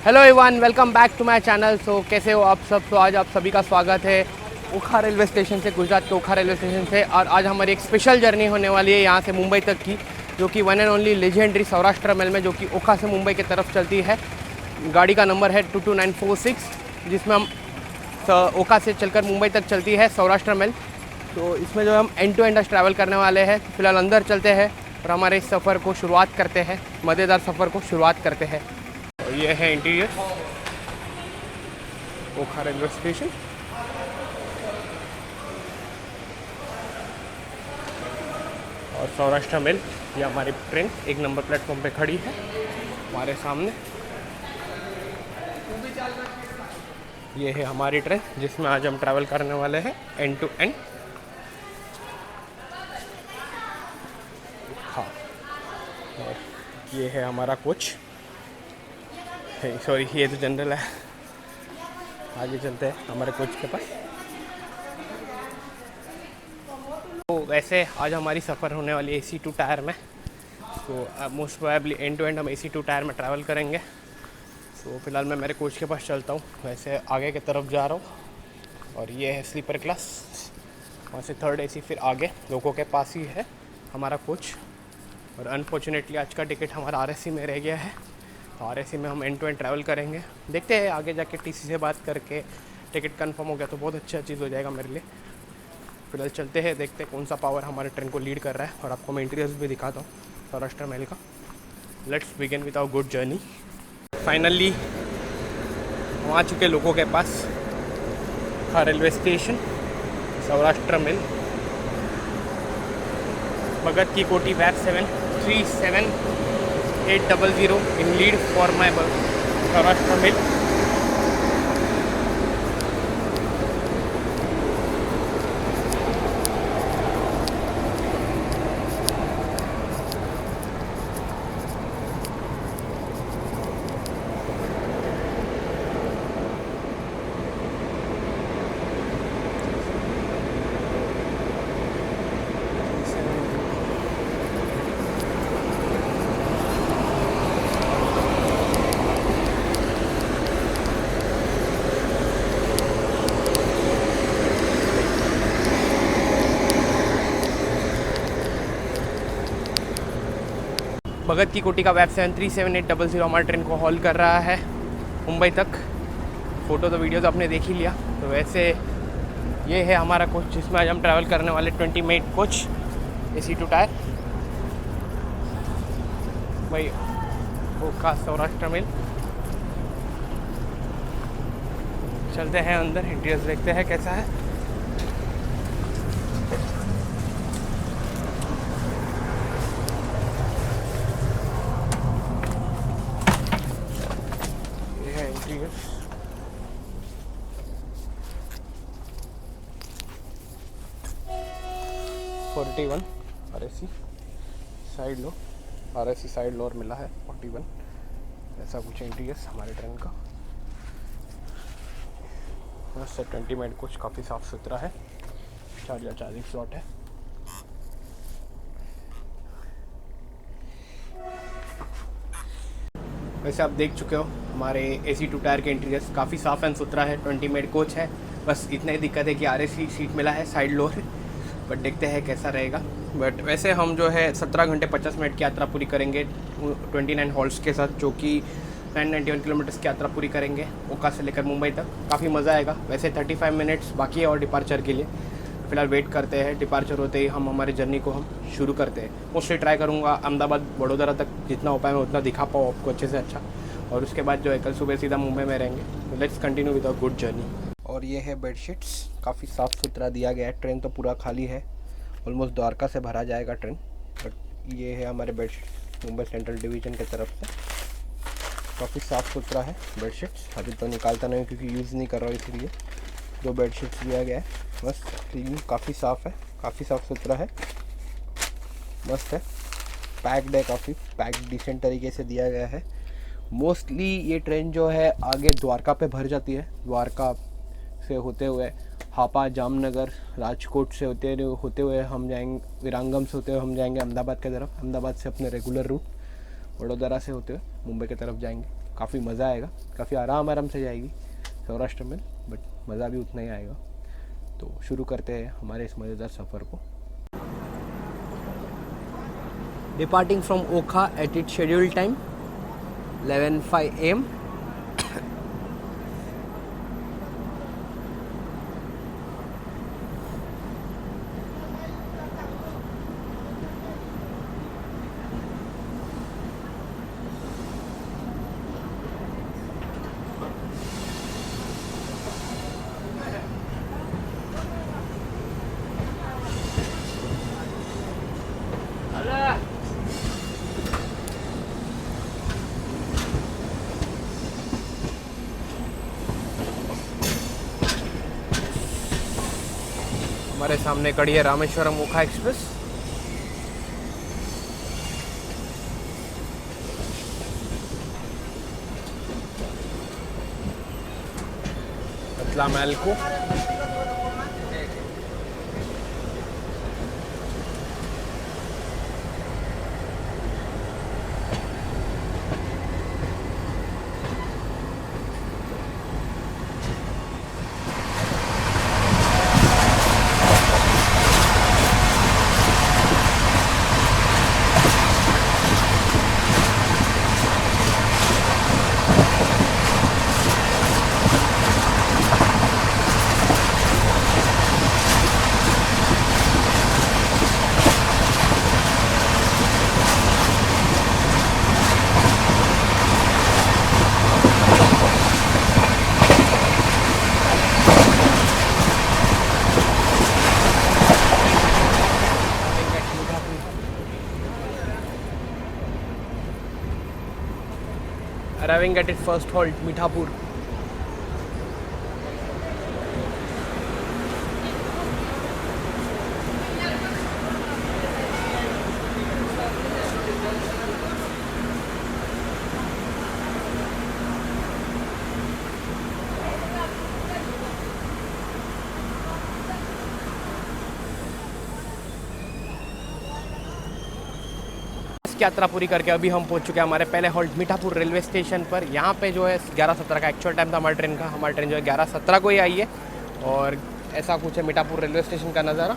Hello everyone, welcome back to my channel. So कैसे हो आप सब। तो आज आप सभी का स्वागत है ओखा रेलवे स्टेशन से, गुजरात के ओखा रेलवे स्टेशन से। और आज हमारी एक स्पेशल जर्नी होने वाली है यहाँ से मुंबई तक की, जो कि one and only legendary Saurashtra mail में, जो कि ओखा से मुंबई की तरफ चलती है। गाड़ी का नंबर है 22946, जिसमें हम ओखा से चलकर मुंबई तक चलती है सौराष्ट्र मेल। तो इसमें जो हम एंड टू एंड ट्रैवल करने वाले हैं। फिलहाल अंदर चलते हैं और हमारे इस सफ़र को शुरुआत करते हैं, मज़ेदार सफ़र को शुरुआत करते हैं। और ये है इंटीरियर ओखा रेलवे स्टेशन। और सौराष्ट्र मेल, ये हमारी ट्रेन 1 नंबर प्लेटफॉर्म पे खड़ी है हमारे सामने। ये है हमारी ट्रेन जिसमें आज हम ट्रैवल करने वाले हैं एंड टू एंड। हाँ, और ये है हमारा कोच। सॉरी, ये तो जनरल है। आगे चलते हैं हमारे कोच के पास। तो वैसे आज हमारी सफ़र होने वाली है AC2 टायर में। तो most probably end to end हम AC2 टायर में ट्रैवल करेंगे। तो फिलहाल मैं मेरे कोच के पास चलता हूँ। वैसे आगे की तरफ जा रहा हूँ और ये है स्लीपर क्लास, वहाँ से 3rd AC फिर आगे लोगों के पास ही है हमारा कोच। और अनफॉर्चुनेटली आज का टिकट हमारा RSC में रह गया है। तो RSC में हम एंड टू एंड ट्रैवल करेंगे। देखते हैं आगे जाके TC से बात करके टिकट कंफर्म हो गया तो बहुत अच्छा चीज़ हो जाएगा मेरे लिए। फिलहाल चलते हैं, देखते हैं कौन सा पावर हमारे ट्रेन को लीड कर रहा है। और आपको मैं इंटीरियर्स भी दिखाता हूँ सौराष्ट्र मेल का। Let's begin with our good journey. Finally हम आ चुके लोगों के पास Okha railway station, Saurashtra mail, Bhagat ki Kothi bag 737800 in lead for my Saurashtra mail. Bhagat ki Kothi का वेब 737800 हमारे ट्रेन को हॉल कर रहा है मुंबई तक। फ़ोटो तो वीडियो तो आपने देख ही लिया। तो वैसे ये है हमारा कोच जिसमें आज हम ट्रैवल करने वाले 20 मिनट कोच AC2 टायर भाई ओखा सौराष्ट्र मेल। चलते हैं अंदर, इंटीरियर्स देखते हैं कैसा है। इंटीरियर 41 RSC साइड लो, RSC साइड लोअर मिला है 41। ऐसा कुछ इंटीरियर्स हमारे ट्रेन का। बस 20 मिनट कुछ काफ़ी साफ़ सुथरा है। चार्जिंग स्लॉट है। वैसे आप देख चुके हो हमारे AC2 टायर के इंटीरियर्स काफ़ी साफ़ एंड सुथरा है। 20 मिनट कोच है। बस इतना ही दिक्कत है कि RSC सीट मिला है साइड लोअर, बट देखते हैं कैसा रहेगा। बट वैसे हम जो है 17 घंटे 50 मिनट की यात्रा पूरी करेंगे 29 हॉल्ट्स के साथ, जो कि 991 किलोमीटर्स की यात्रा पूरी करेंगे ओखा से लेकर मुंबई तक। काफ़ी मज़ा आएगा। वैसे 35 मिनट्स बाकी है और डिपार्चर के लिए। फ़िलहाल वेट करते हैं, डिपार्चर होते ही हम हमारी जर्नी को हम शुरू करते हैं। मोस्टली ट्राई करूँगा अहमदाबाद वडोदरा तक जितना हो पाए मैं उतना दिखा पाऊँ आपको अच्छे से अच्छा। और उसके बाद जो है कल सुबह सीधा मुंबई में रहेंगे। तो let's continue with a good journey. और ये है बेडशीट्स, काफ़ी साफ़ सुथरा दिया गया है। ट्रेन तो पूरा खाली है, ऑलमोस्ट द्वारका से भरा जाएगा ट्रेन। बट ये है हमारे बेडशीट मुंबई सेंट्रल डिवीज़न की तरफ से। काफ़ी साफ़ सुथरा है बेडशीट्स। अभी तो निकालता नहीं क्योंकि यूज़ नहीं कर रहा हूँ, इसलिए जो बेडशीट्स दिया गया है बस क्लीन, काफ़ी साफ़ है, काफ़ी साफ़ सुथरा है, मस्त है। पैक्ड है, काफ़ी पैक्ड डिसेंट तरीके से दिया गया है। मोस्टली ये ट्रेन जो है आगे द्वारका पे भर जाती है। द्वारका से होते हुए हापा, जामनगर, राजकोट से होते हुए हम जाएंगे, विरांगम से होते हुए हम जाएंगे अहमदाबाद की तरफ। अहमदाबाद से अपने रेगुलर रूट वडोदरा से होते हुए मुंबई की तरफ जाएंगे। काफ़ी मज़ा आएगा, काफ़ी आराम से जाएगी सौराष्ट्र में, बट मज़ा भी उतना ही आएगा। तो शुरू करते हैं हमारे इस मज़ेदार सफ़र को। Departing from Okha at it schedule time 11:05 AM। हमारे सामने खड़ी है रामेश्वरम ओखा एक्सप्रेस। कतला महल को arriving at its first halt, Mithapur. यात्रा पूरी करके अभी हम पहुंच चुके हैं हमारे पहले हॉल्ट मीठापुर रेलवे स्टेशन पर। यहाँ पे जो है 11:17 का एक्चुअल टाइम था हमारी ट्रेन का। हमारी ट्रेन जो है 11:17 को ही आई है और ऐसा कुछ है मीठापुर रेलवे स्टेशन का नज़ारा।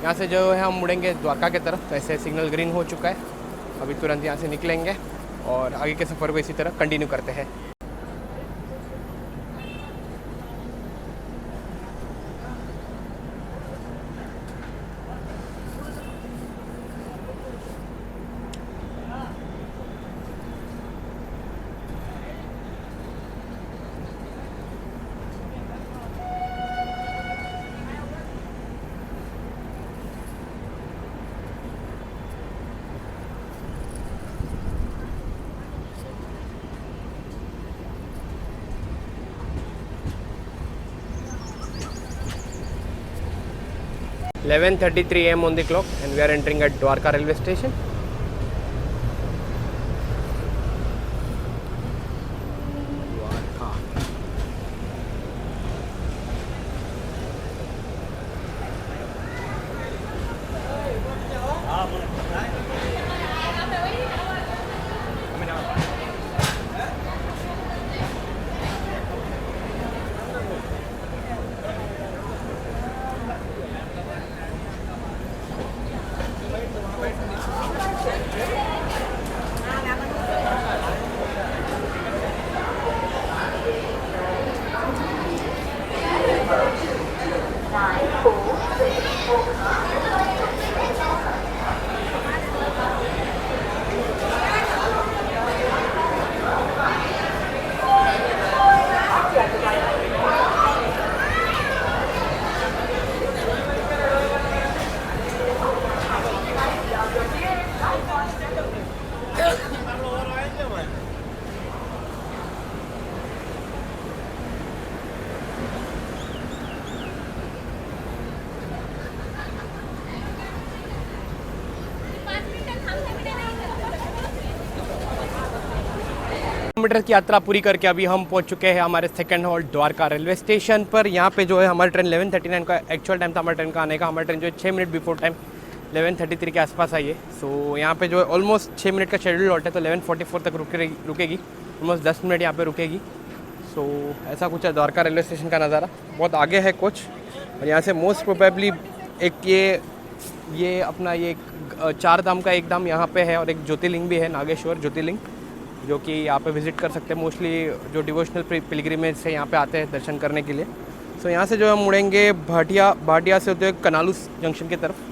यहाँ से जो है हम मुड़ेंगे द्वारका की तरफ। तो ऐसे सिग्नल ग्रीन हो चुका है, अभी तुरंत यहाँ से निकलेंगे और आगे के सफ़र को इसी तरह कंटिन्यू करते हैं। (11:33 AM on the clock and we are entering at Dwarka railway station. Kilometre की यात्रा पूरी करके अभी हम पहुंच चुके हैं हमारे second halt Dwarka railway station पर। यहाँ पे जो है हमारी ट्रेन 11:39 का एक्चुअल टाइम था हमारी ट्रेन का आने का। हमारी ट्रेन जो है 6 मिनट बिफोर टाइम 11:33 के आसपास आई है। सो यहाँ पे जो ऑलमोस्ट 6 मिनट का शेड्यूल हॉल्ट है, तो 11:44 तक रुकेगी, ऑलमोस्ट 10 मिनट यहाँ पे रुकेगी। सो ऐसा कुछ है द्वारका रेलवे स्टेशन का नज़ारा। बहुत आगे है कोच, और यहाँ से मोस्ट प्रोबेबली एक ये अपना ये चार धाम का एक धाम यहाँ पे है, और एक ज्योतिर्लिंग भी है, नागेश्वर ज्योतिर्लिंग, जो कि यहाँ पे विज़िट कर सकते हैं। मोस्टली जो डिवोशनल पिलग्रिमेज से यहाँ पे आते हैं दर्शन करने के लिए। सो यहाँ से जो हम मुड़ेंगे भाटिया से होते हुए कनालू जंक्शन की तरफ।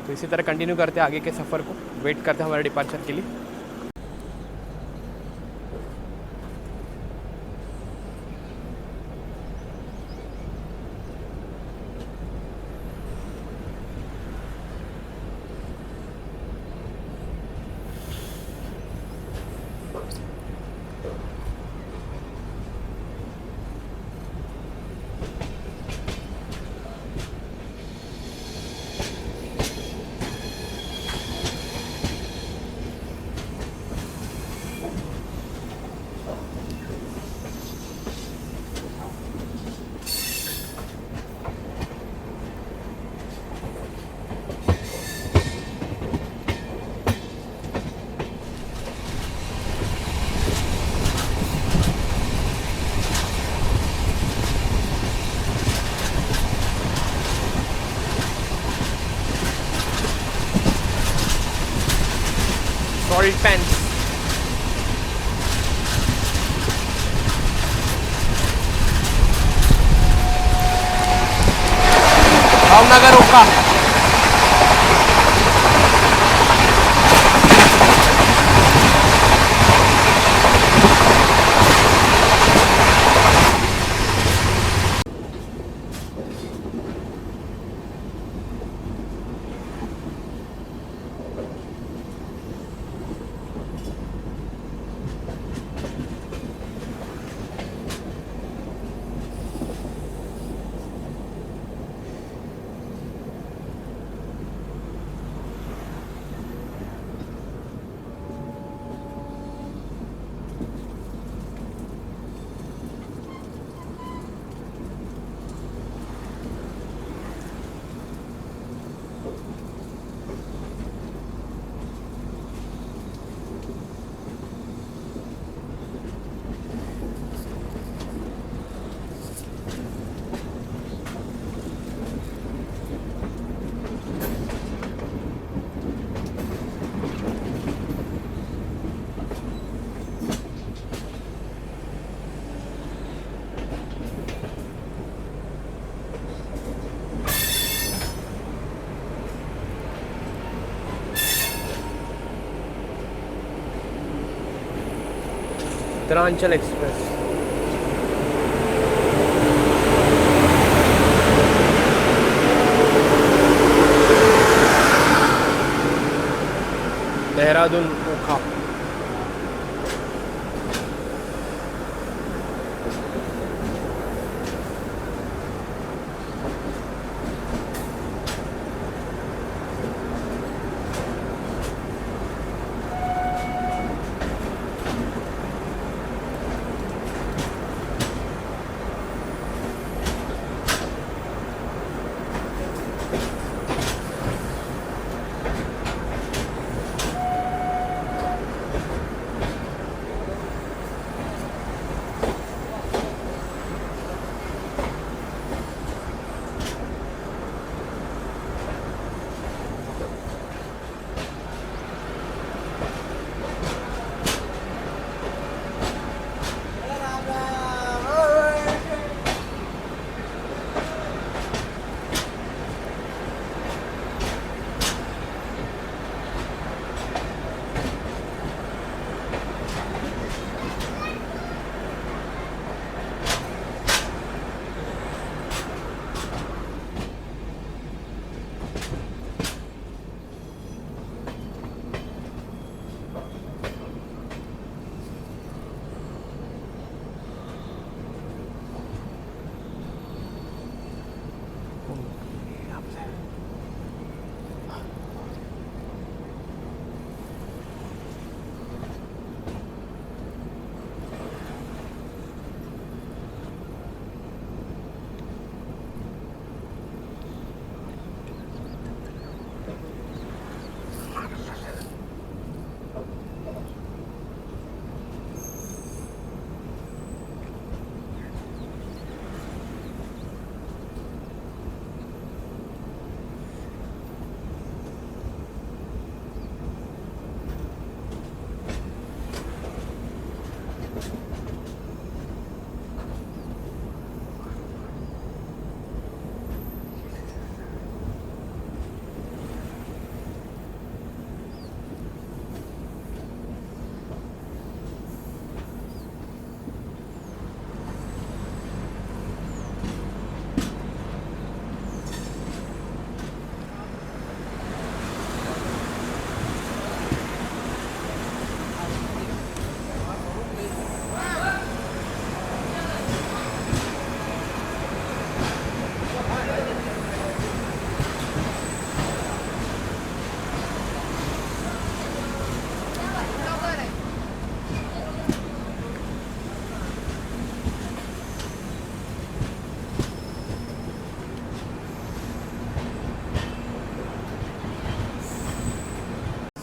तो इसी तरह कंटिन्यू करते हैं आगे के सफ़र को, वेट करते हैं हमारे डिपार्चर के लिए। सॉल्ट पैंस भावनगर ओका। उत्तरांचल एक्सप्रेस। देहरादून ओखा।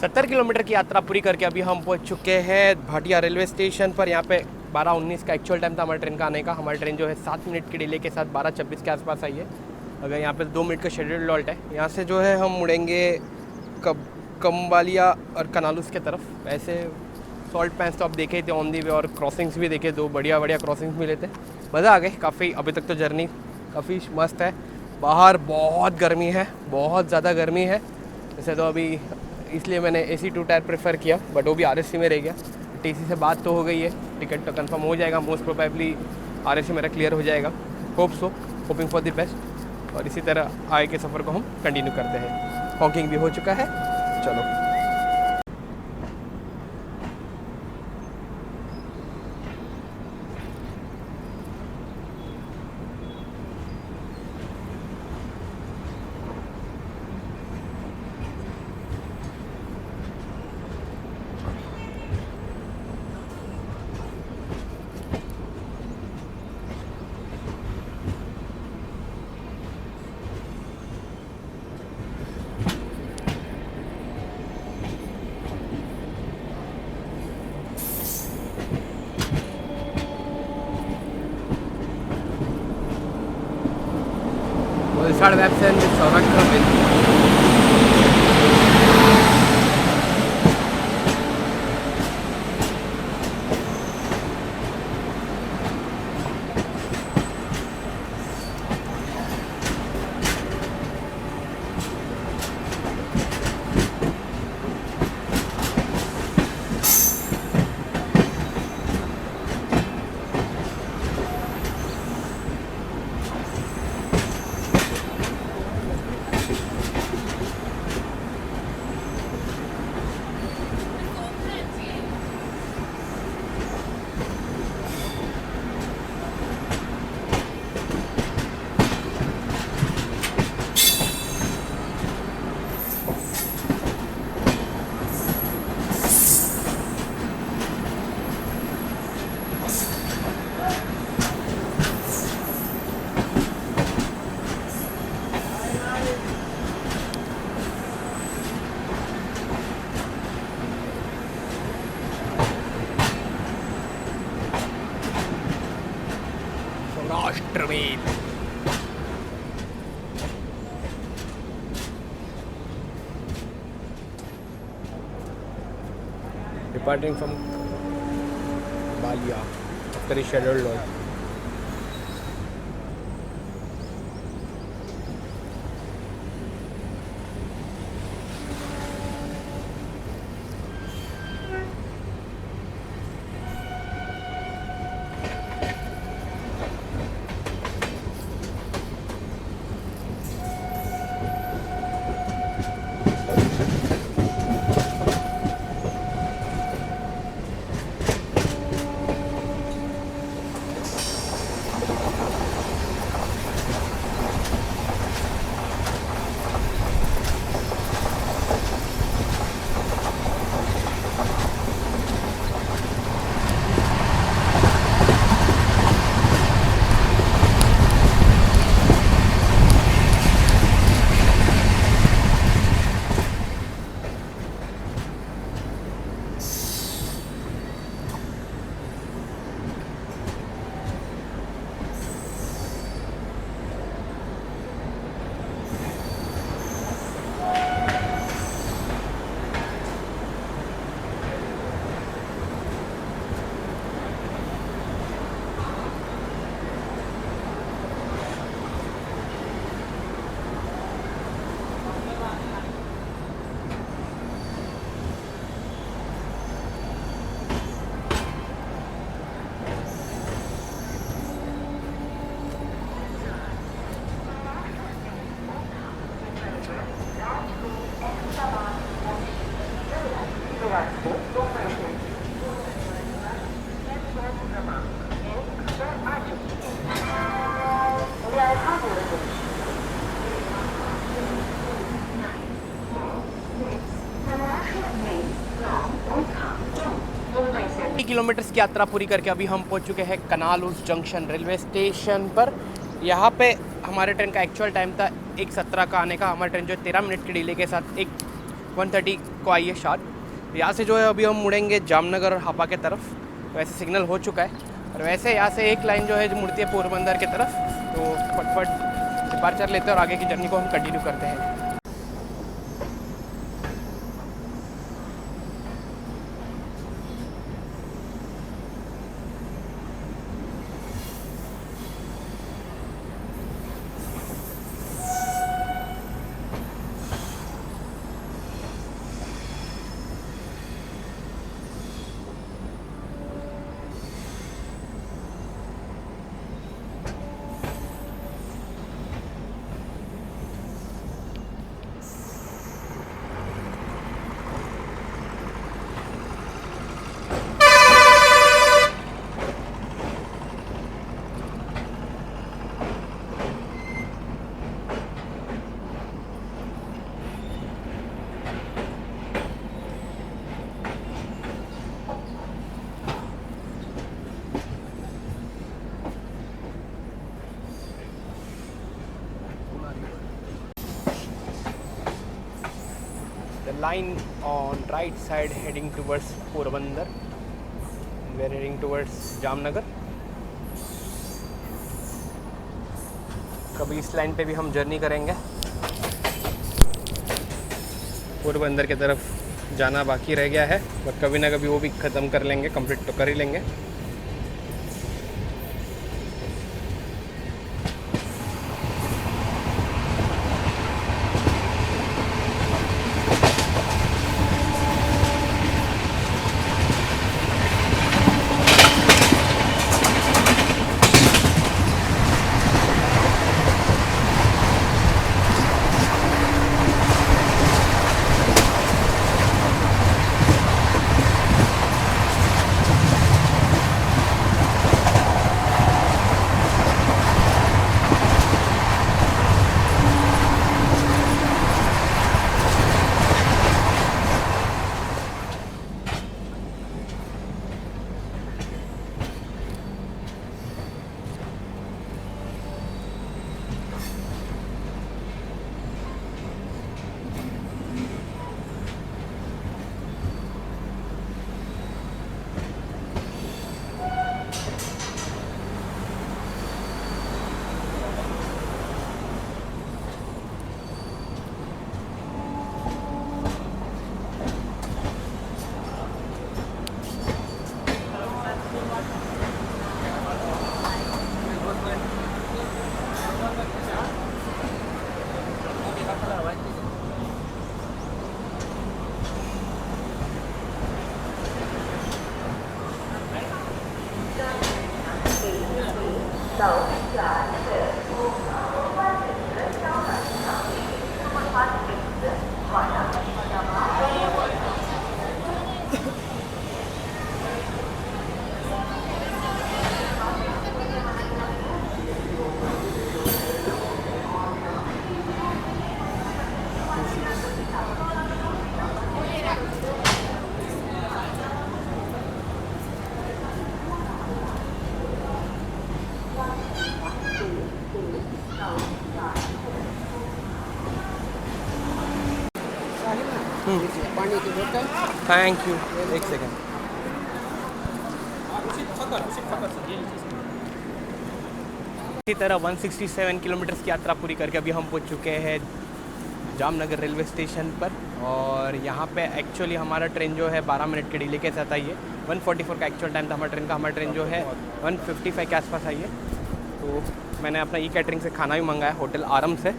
70 किलोमीटर की यात्रा पूरी करके अभी हम पहुंच चुके हैं भाटिया रेलवे स्टेशन पर। यहाँ पे 12:19 का एक्चुअल टाइम था हमारी ट्रेन का आने का। हमारी ट्रेन जो है 7 मिनट के डिले के साथ 12:26 के आसपास आई है। अगर यहाँ पे 2 मिनट का शेड्यूल हॉल्ट है। यहाँ से जो है हम मुड़ेंगे कम्बालिया और कनालूस के तरफ। ऐसे सॉल्ट पैंस तो आप देखे थे ऑन दी वे, और क्रॉसिंग्स भी देखे, 2 बढ़िया बढ़िया क्रॉसिंग्स मिले थे। मज़ा आ गए काफ़ी। अभी तक तो जर्नी काफ़ी मस्त है। बाहर बहुत गर्मी है, बहुत ज़्यादा गर्मी है। वैसे तो अभी इसलिए मैंने AC 2 टायर प्रेफर किया, बट वो भी RSC में रह गया। TC से बात तो हो गई है, टिकट तो कंफर्म हो जाएगा। मोस्ट प्रोबेबली RSC मेरा क्लियर हो जाएगा। Hope so, hoping for the best. और इसी तरह आगे के सफ़र को हम कंटिन्यू करते हैं। हॉकिंग भी हो चुका है, चलो। Start website with Saurashtra. Departing from Balia after the scheduled load. Kilometre की यात्रा पूरी करके अभी हम पहुंच चुके हैं कनालूस जंक्शन रेलवे स्टेशन पर। यहाँ पे हमारे ट्रेन का एक्चुअल टाइम था 1:17 का आने का। हमारी ट्रेन जो 13 मिनट के डिले के साथ 1:30 को आई है शार्प। यहाँ से जो है अभी हम मुड़ेंगे जामनगर और हापा के तरफ। वैसे सिग्नल हो चुका है और वैसे यहाँ से एक लाइन जो है जो मुड़ती है पोरबंदर की तरफ। तो फटफट डिपार्चर लेते हैं और आगे की जर्नी को हम कंटिन्यू करते हैं। Line on right side heading towards Porbandar. We are heading towards Jamnagar. कभी इस लाइन पे भी हम जर्नी करेंगे। पोरबंदर की तरफ जाना बाकी रह गया है बट कभी ना कभी वो भी ख़त्म कर लेंगे, कंप्लीट तो कर ही लेंगे। पानी की बोतल। Thank you. एक सेकेंड। इसी तरह 167 किलोमीटर्स की यात्रा पूरी करके अभी हम पहुंच चुके हैं जामनगर रेलवे स्टेशन पर। और यहाँ पे एक्चुअली हमारा ट्रेन जो है 12 मिनट के डिले के साथ आई है। 1:44 का एक्चुअल टाइम था हमारा ट्रेन का। हमारा ट्रेन जो है 1:55 के आसपास आई है। तो मैंने अपना ई कैटरिंग से खाना भी मंगाया, होटल आरम से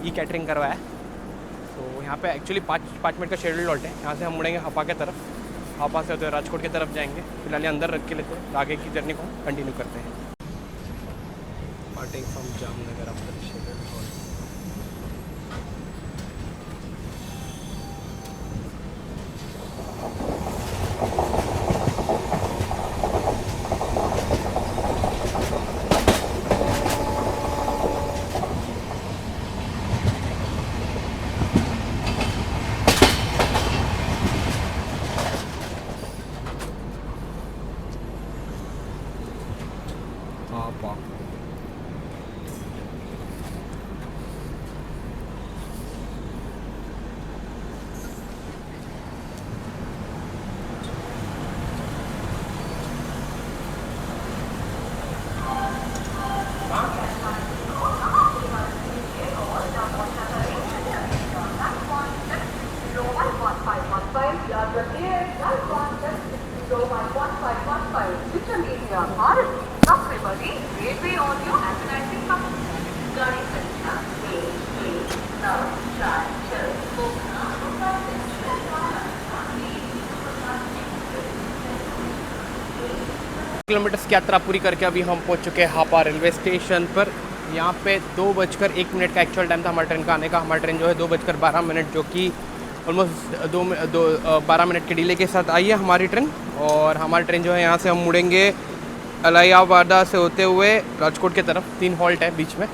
ई कैटरिंग करवाया। तो यहाँ पे एक्चुअली 5 मिनट का शेड्यूल लौट है। यहाँ से हम मुड़ेंगे हापा के तरफ, हापा से होते हुए राजकोट की तरफ जाएंगे। फिलहाल अंदर रख के लेते हैं, आगे की जर्नी को कंटिन्यू करते हैं। Parting from Jamnagar after the scheduled halt. Kilometres की यात्रा पूरी करके अभी हम पहुंच चुके हैं हापा रेलवे स्टेशन पर। यहाँ पे 2:01 का एक्चुअल टाइम था हमारे ट्रेन का आने का। हमारी ट्रेन जो है 2:12 जो कि ऑलमोस्ट 12 मिनट के डिले के साथ आई है हमारी ट्रेन। और हमारी ट्रेन जो है यहाँ से हम मुड़ेंगे अलाहाबाद से होते हुए राजकोट की तरफ। 3 हॉल्ट है बीच में,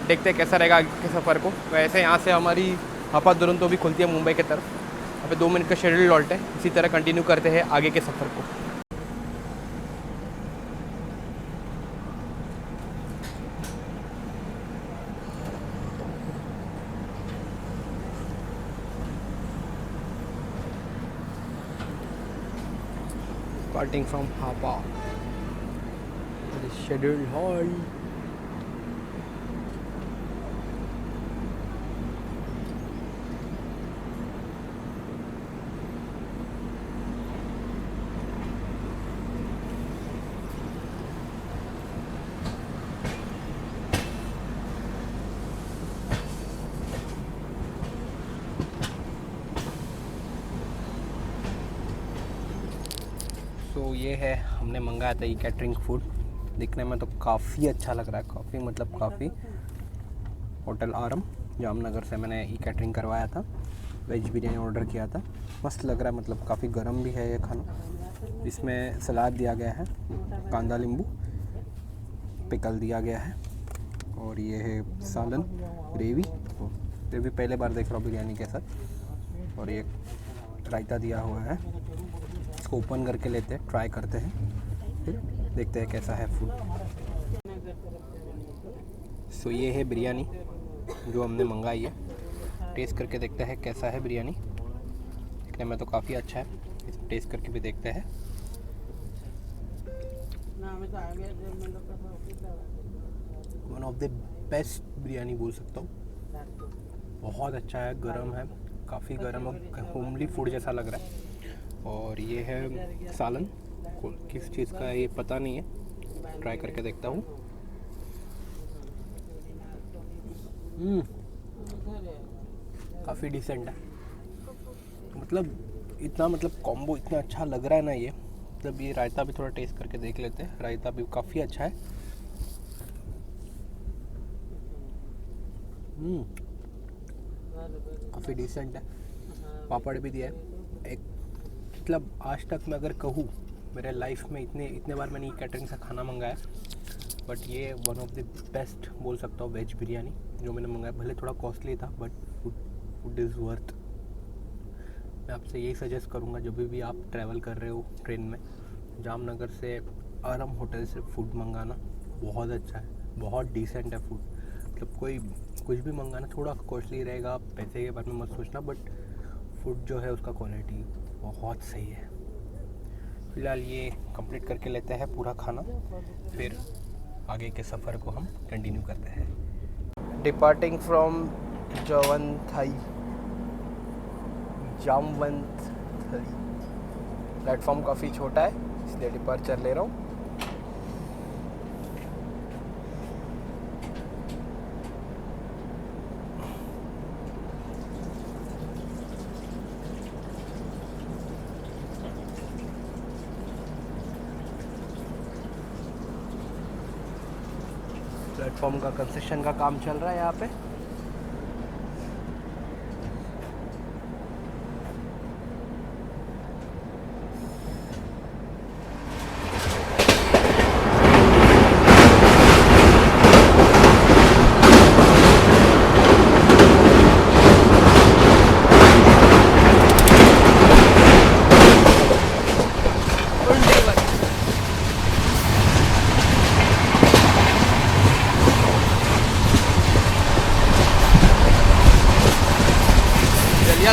देखते हैं कैसा रहेगा आगे के सफ़र को। वैसे यहाँ से हमारी हापा दुरंतो भी खुलती है मुंबई की तरफ। यहाँ पे 2 मिनट का शेड्यूल हॉल्ट है। इसी तरह कंटिन्यू करते हैं आगे के सफ़र को। Starting from Hapa, the scheduled halt. तो ये है हमने मंगाया था ये कैटरिंग फूड। दिखने में तो काफ़ी अच्छा लग रहा है, काफ़ी मतलब काफ़ी। होटल आरम जामनगर से मैंने ई कैटरिंग करवाया था। वेज बिरयानी ऑर्डर किया था। मस्त लग रहा है, मतलब काफ़ी गर्म भी है ये खाना। इसमें सलाद दिया गया है, कांदा नींबू, पिकल दिया गया है, और ये है सालन ग्रेवी। ग्रेवी पहले बार देख रहा हूँ बिरयानी के साथ। और ये रायता दिया हुआ है। इसको ओपन करके लेते हैं, ट्राई करते हैं, फिर देखते हैं कैसा है फूड। सो ये है बिरयानी जो हमने मंगाई है। टेस्ट करके देखते हैं कैसा है बिरयानी। दिखने में तो काफ़ी अच्छा है, टेस्ट करके भी देखते हैं। One of the best biryani बोल सकता हूँ। बहुत अच्छा है, गरम है, काफ़ी गरम और होमली फूड जैसा लग रहा है। और ये है सालन, किस चीज़ का है ये पता नहीं है, ट्राई करके देखता हूँ। काफ़ी डिसेंट है, मतलब इतना मतलब कॉम्बो इतना अच्छा लग रहा है ना ये। मतलब ये रायता भी थोड़ा टेस्ट करके देख लेते हैं। रायता भी काफ़ी अच्छा है। काफ़ी डिसेंट है। पापड़ भी दिया है एक। मतलब आज तक मैं अगर कहूँ मेरे लाइफ में इतने बार मैंने कैटरिंग से खाना मंगाया, बट ये वन ऑफ द बेस्ट बोल सकता हूँ वेज बिरयानी जो मैंने मंगाया। भले थोड़ा कॉस्टली था बट फूड इज़ वर्थ। मैं आपसे यही सजेस्ट करूँगा जब भी आप ट्रैवल कर रहे हो ट्रेन में, जामनगर से आरम होटल से फूड मंगाना बहुत अच्छा है, बहुत डिसेंट है फूड। मतलब कोई कुछ भी मंगाना थोड़ा कॉस्टली रहेगा, पैसे के बारे में मत सोचना, बट फूड जो है उसका क्वालिटी बहुत सही है। फ़िलहाल ये कंप्लीट करके लेते हैं पूरा खाना, फिर आगे के सफ़र को हम कंटिन्यू करते हैं। डिपार्टिंग फ्रॉम जामवंथाई, प्लेटफॉर्म काफ़ी छोटा है इसलिए डिपार्चर ले रहा हूँ। प्लेटफॉर्म का कंस्ट्रक्शन का काम चल रहा है यहाँ पे।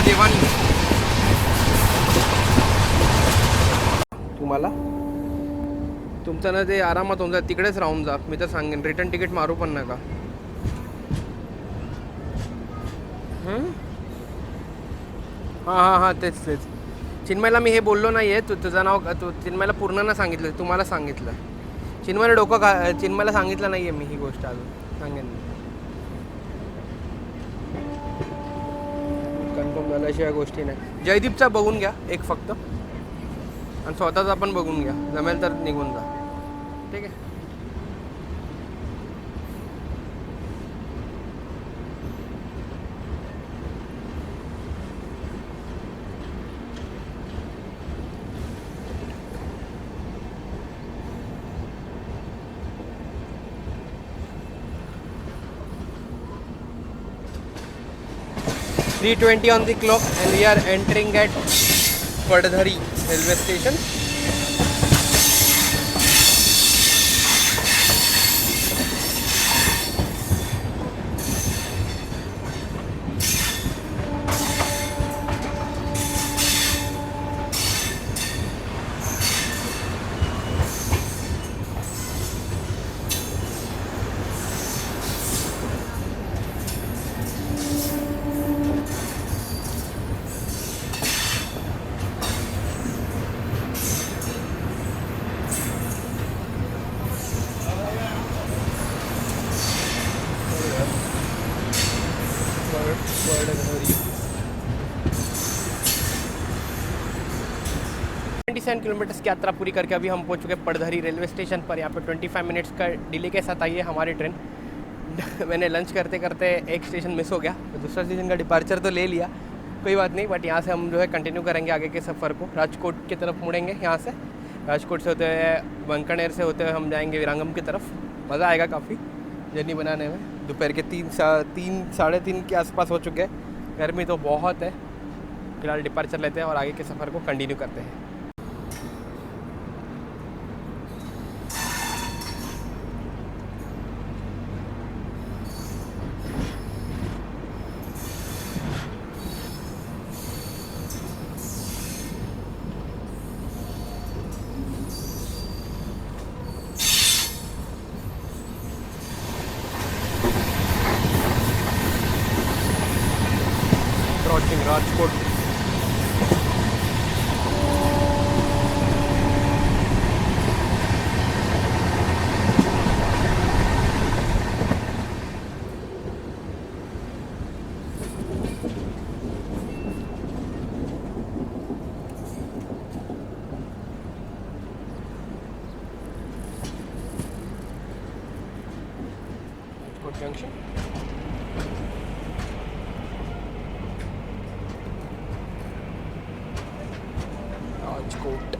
देवानी तुम्हाला तुमचं ना ते आरामात होऊन जा, तिकडेच राहून जा। मी तर सांगेन रिटर्न तिकीट मारू पण नका। हां तेच चिन्मयला मी हे बोललो नाही आहे। तुझं नाव चिन्मयला पूर्ण ना सांगितलं, तुम्हाला सांगितलं। चिन्मयला चिन्मयला सांगितलं नाही आहे मी ही गोष्ट, अजून सांगेन कन्फर्म झाल्याशिवाय गोष्टी नाही। जयदीपचा बघून घ्या एक फक्त, आणि स्वतःचा पण बघून घ्या, जमेल तर निघून जा। ठीक है। Three 20 on the clock and we are entering at Padhari railway station. पड़धरी 27 kilometres की यात्रा पूरी करके अभी हम पहुंच चुके हैं पड़धरी रेलवे स्टेशन पर। यहाँ पर 25 मिनट्स का डिले के साथ आई है हमारी ट्रेन। मैंने लंच करते करते एक स्टेशन मिस हो गया, तो दूसरा स्टेशन का डिपार्चर तो ले लिया, कोई बात नहीं। बट यहाँ से हम जो है कंटिन्यू करेंगे आगे के सफ़र को। राजकोट की तरफ मुड़ेंगे। यहाँ से राजकोट से होते हुए वांकानेर से होते हुए हम जाएंगे विरांगम की तरफ। मज़ा आएगा काफ़ी जर्नी बनाने में। दोपहर के 3-3:30 के आसपास हो चुके हैं। गर्मी तो बहुत है। फिलहाल डिपार्चर लेते हैं और आगे के सफ़र को कंटिन्यू करते हैं। राजकोट जंक्शन। राजकोट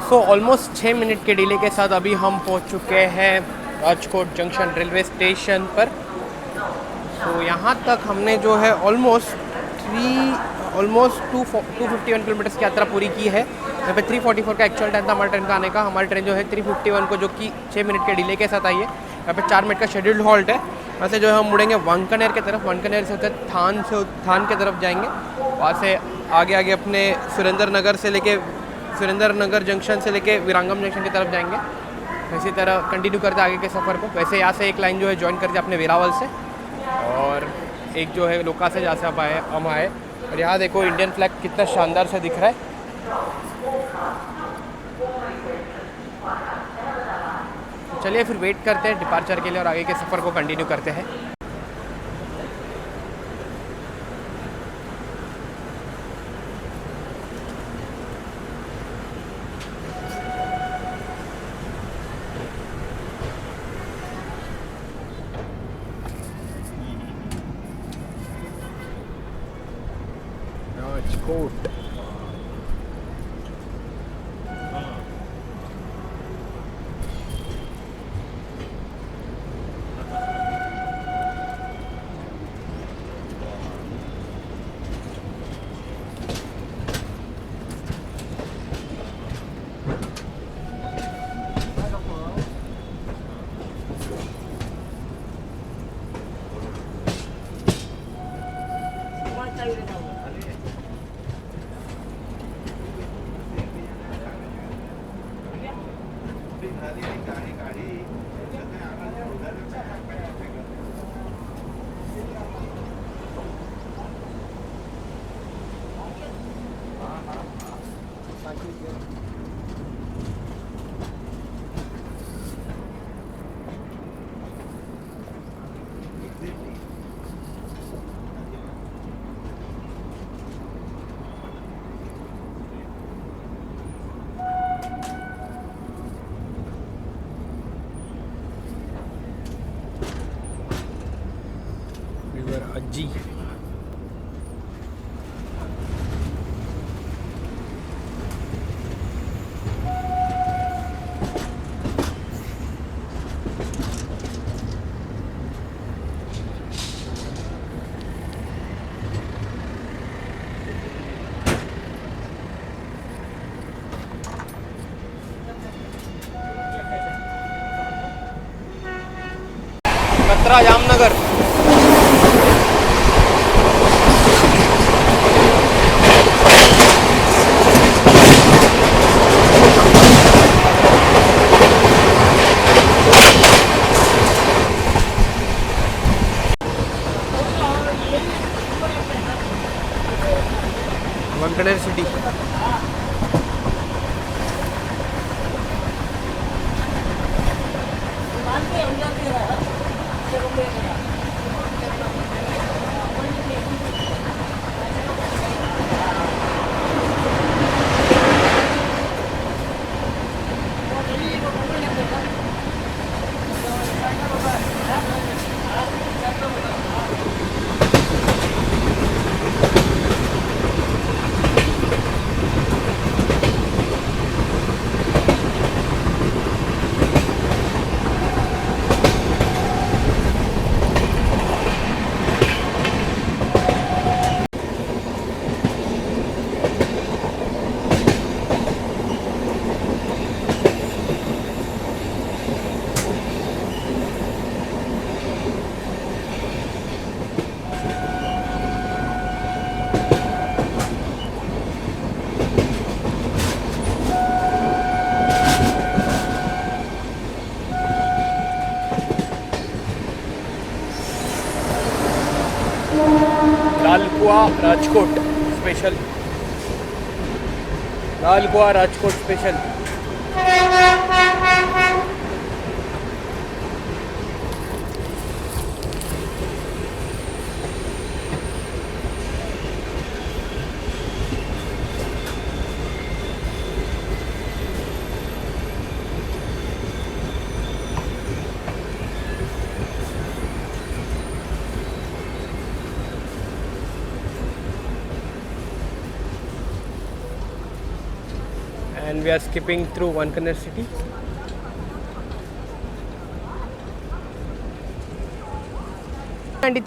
तो ऑलमोस्ट 6 मिनट के डिले के साथ अभी हम पहुंच चुके हैं राजकोट जंक्शन रेलवे स्टेशन पर। तो यहाँ तक हमने जो है ऑलमोस्ट 251 किलोमीटर्स की यात्रा पूरी की है। यहाँ पे 3:44 का एक्चुअल टाइम था हमारी ट्रेन का आने का। हमारी ट्रेन जो है 3:51 को, जो कि 6 मिनट के डिले के साथ आई है। यहाँ पे 4 मिनट का शेड्यूल्ड हॉल्ट है। वहाँ से जो है हम मुड़ेंगे वांकानेर की तरफ। वांकानेर से होते थान की तरफ जाएंगे। वहाँ से आगे अपने सुरेंद्र नगर जंक्शन से लेके विरांगम जंक्शन की तरफ जाएंगे। इसी तरह कंटिन्यू करते आगे के सफ़र को। वैसे यहाँ से एक लाइन जो है ज्वाइन करते अपने वेरावल से, और एक जो है लोका से जहाँ से हम आए। और यहाँ देखो इंडियन फ्लैग कितना शानदार से दिख रहा है। चलिए फिर वेट करते हैं डिपार्चर के लिए और आगे के सफ़र को कंटिन्यू करते हैं। राजकोट। रिवर अज्जी। कतरा Jamnagar. Wankhede city. Lalkuan Rajkot special. Lalkuan Rajkot special. And we are skipping through Vankaner city.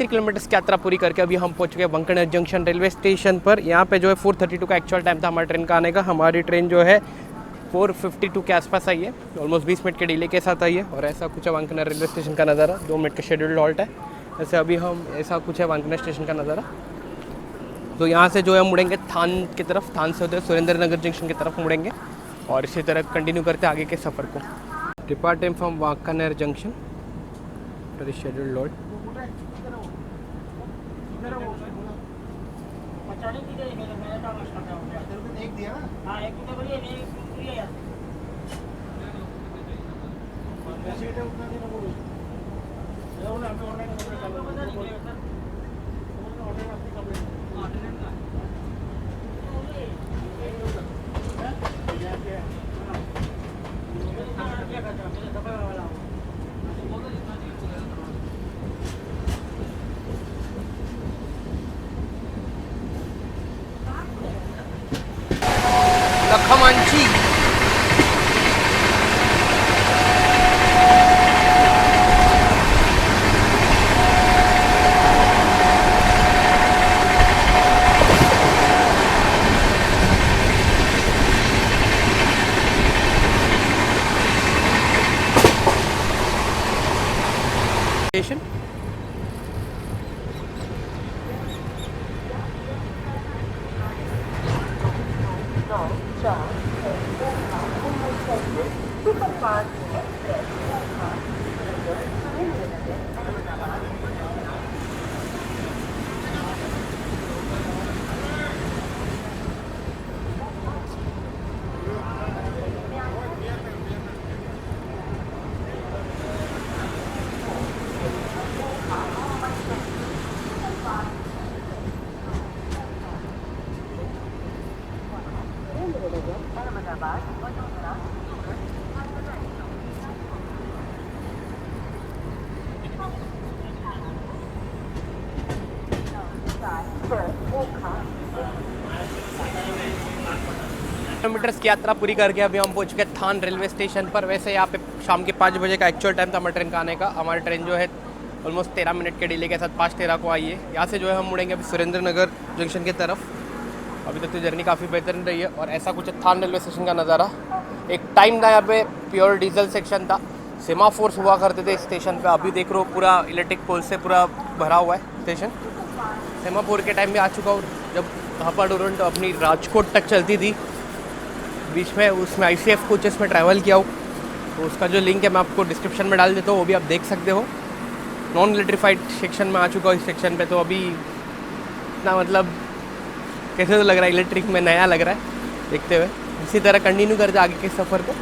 Kilometres की यात्रा पूरी करके अभी हम पहुंच चुके हैं वानखेड़े जंक्शन रेलवे स्टेशन पर। यहाँ पे जो है 4:32 का एक्चुअल टाइम था हमारी ट्रेन का आने का। हमारी ट्रेन जो है 4:52 के आसपास आई है, ऑलमोस्ट 20 मिनट के डिले के साथ आई है। और ऐसा कुछ है वानखेड़े रेलवे स्टेशन का नज़ारा। 2 मिनट का शेड्यूल्ड हॉल्ट है। जैसे अभी हम ऐसा कुछ है वानखेड़े स्टेशन का नज़ारा। तो यहाँ से जो है मुड़ेंगे थान की तरफ, थान से होते हुए सुरेंद्र नगर जंक्शन की तरफ मुड़ेंगे और इसी तरह कंटिन्यू करते आगे के सफ़र को। Departing from Wankhede junction for the scheduled halt. खमांची। स्टेशन किलोमीटर्स की यात्रा पूरी करके अभी हम पहुंच गए थान रेलवे स्टेशन पर। वैसे यहाँ पे शाम के 5 बजे का एक्चुअल टाइम था हमारे ट्रेन का आने का। हमारी ट्रेन जो है ऑलमोस्ट 13 मिनट के डिले के साथ 5:13 को आई है। यहाँ से जो है हम मुड़ेंगे अभी सुरेंद्र नगर जंक्शन की तरफ। अभी तक तो जर्नी काफ़ी बेहतरीन रही है। और ऐसा कुछ थान रेलवे स्टेशन का नज़ारा। एक टाइम था यहाँ पे प्योर डीजल सेक्शन था, सेमाफोर्स हुआ करते थे स्टेशन पे। अभी देख रहे हो पूरा इलेक्ट्रिक पोल से पूरा भरा हुआ है स्टेशन। सेमाफोर के टाइम में आ चुका हूँ जब हापा डोरंटो अपनी राजकोट तक चलती थी बीच में, उसमें ICF कोचेस में ट्रैवल किया हूँ। तो उसका जो लिंक है मैं आपको डिस्क्रिप्शन में डाल देता हूँ, वो भी आप देख सकते हो। नॉन इलेक्ट्रीफाइड सेक्शन में आ चुका हूँ इस सेक्शन पे। तो अभी इतना मतलब कैसे तो लग रहा है, इलेक्ट्रिक में नया लग रहा है देखते हुए। इसी तरह कंटिन्यू करते आगे के सफ़र को।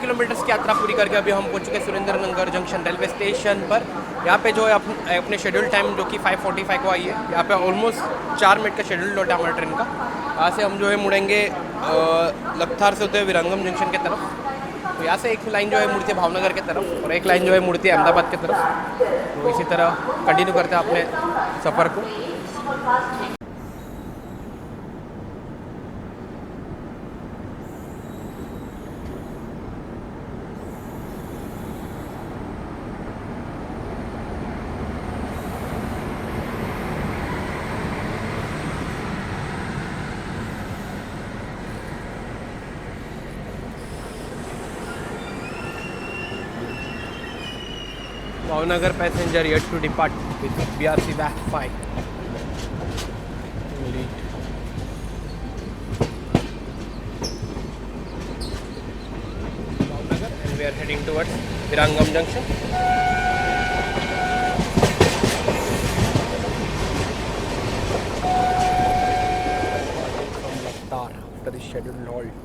किलोमीटर्स की यात्रा पूरी करके अभी हम पहुंच चुके सुरेंद्र नगर जंक्शन रेलवे स्टेशन पर। यहाँ पे जो है अपने शेड्यूल टाइम जो कि 5:45 को आई है। यहाँ पे ऑलमोस्ट 4 मिनट का शेड्यूल लौटा हमारे ट्रेन का। यहाँ से हम जो है मुड़ेंगे लखथार से होते हुए विरंगम जंक्शन की तरफ। तो यहाँ से एक लाइन जो है मुड़ती है भावनगर की तरफ और एक लाइन जो है मुड़ती है अहमदाबाद की तरफ। तो इसी तरह कंटिन्यू करते हैं अपने सफ़र को। Bhavnagar passenger yet to depart with BRC back 5. Bhavnagar and we are heading towards Virangam Junction. car after the scheduled halt.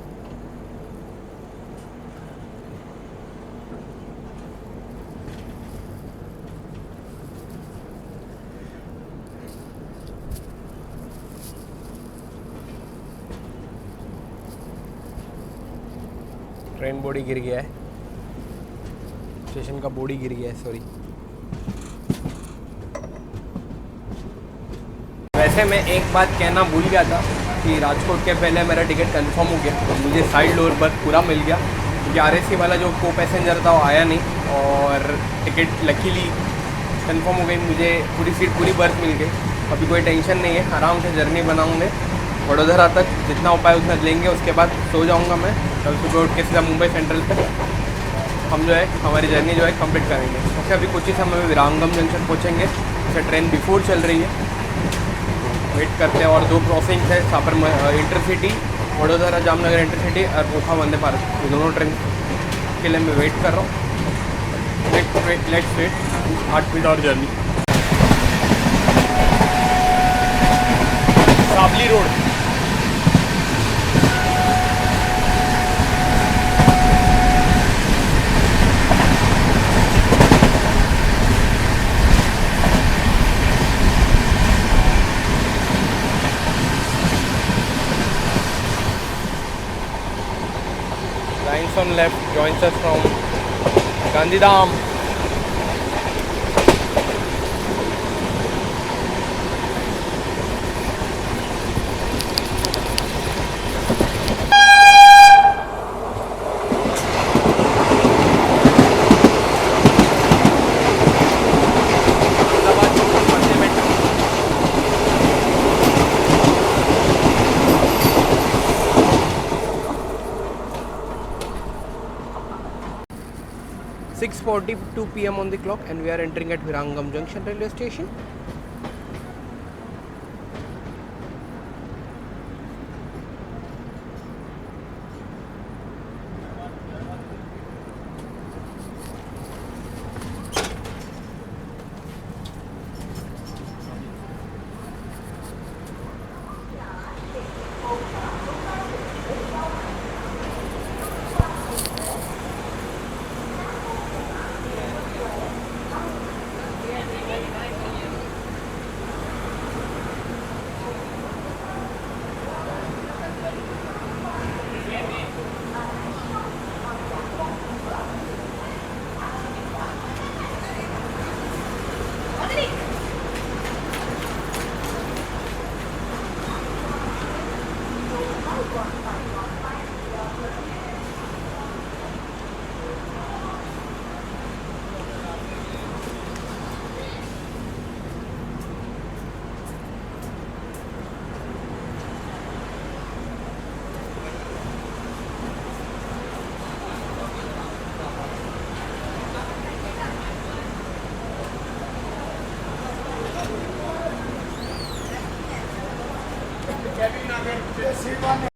Train body गिर गया है, स्टेशन का बॉडी गिर गया है, सॉरी। वैसे मैं एक बात कहना भूल गया था कि राजकोट के पहले मेरा टिकट कंफर्म हो गया, तो मुझे साइड लोअर बर्थ पूरा मिल गया, क्योंकि आरएसी वाला जो को पैसेंजर था वो आया नहीं, और टिकट लकीली कंफर्म हो गई, मुझे पूरी सीट पूरी बर्थ मिल गई। अभी कोई टेंशन नहीं है, आराम से जर्नी बनाऊँगे वडोदरा तक, जितना उपाय उतना लेंगे, उसके बाद सो जाऊँगा मैं। कल सुबह उठ के सीधा मुंबई सेंट्रल पर हम जो है हमारी जर्नी जो है कंप्लीट करेंगे। ओके, अभी कुछ ही समय में विरांगम जंक्शन पहुँचेंगे, जैसे ट्रेन बिफोर चल रही है, वेट करते हैं। और 2 क्रॉसिंग्स है, सापर इंटरसिटी, वडोदरा जामनगर इंटरसिटी और ओखा वंदे भारत, ये दोनों ट्रेन के लिए मैं वेट कर रहा हूँ। लेट्स वेट 8 मिनट और journey. Savli road, lines on left joins us from Gandhidham. Six 42 PM on the clock, and we are entering at Virangam Junction railway station.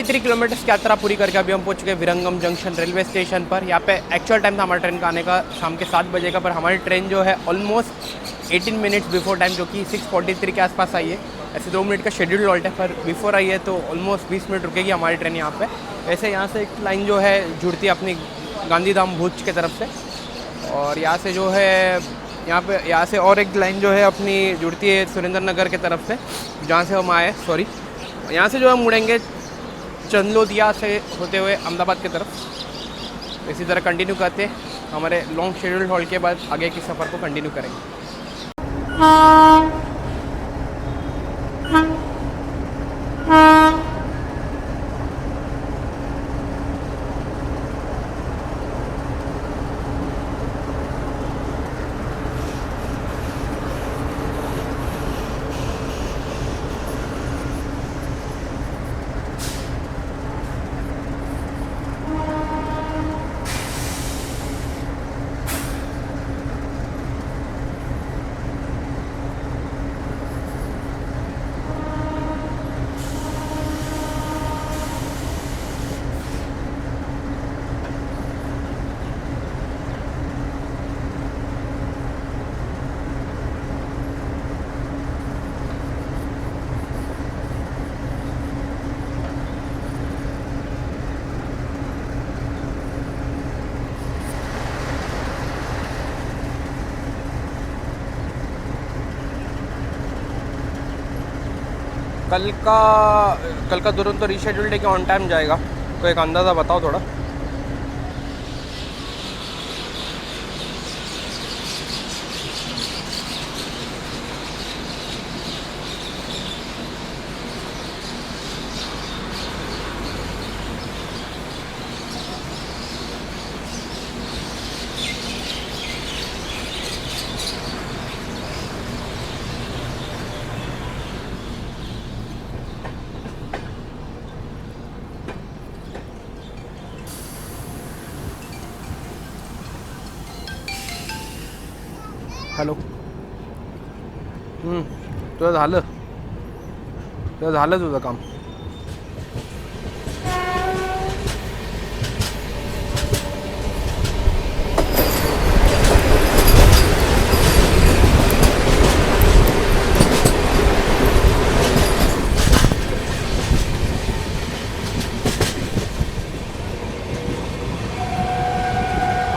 Three kilometres की यात्रा पूरी करके अभी हम पहुंच गए विरंगम जंक्शन रेलवे स्टेशन पर। यहाँ पे एक्चुअल टाइम था हमारे ट्रेन का आने का शाम के 7 बजे का, पर हमारी ट्रेन जो है ऑलमोस्ट 18 मिनट्स बिफोर टाइम, जो कि 6:43 के आसपास आई है। ऐसे 2 मिनट का शेड्यूल हॉल्ट है, पर बिफोर आई है तो ऑलमोस्ट 20 मिनट रुकेगी हमारी ट्रेन यहाँ पे। वैसे यहाँ से एक लाइन जो है जुड़ती है अपनी गांधीधाम भुज के तरफ से, और यहाँ से जो है यहाँ से और एक लाइन जो है अपनी जुड़ती है सुरेंद्र नगर के तरफ से, जहाँ से हम आए, सॉरी। यहाँ से जो हम मुड़ेंगे चंदलोदिया से होते हुए अहमदाबाद की तरफ। इसी तरह कंटिन्यू करते हमारे लॉन्ग शेड्यूल हॉल्ट के बाद आगे की सफ़र को कंटिन्यू करेंगे। कल का दुरंतो रीशेड्यूल्ड है कि ऑन टाइम जाएगा, तो एक अंदाज़ा बताओ थोड़ा। हॅलो, तुझं झालं तुझं काम.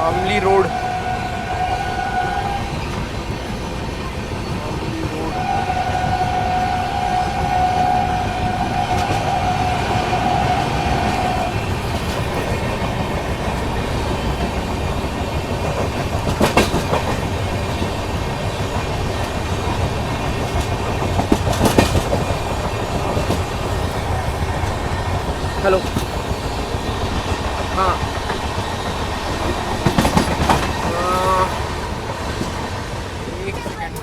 आमली रोड. हेलो, हाँ, एक सेकेंड.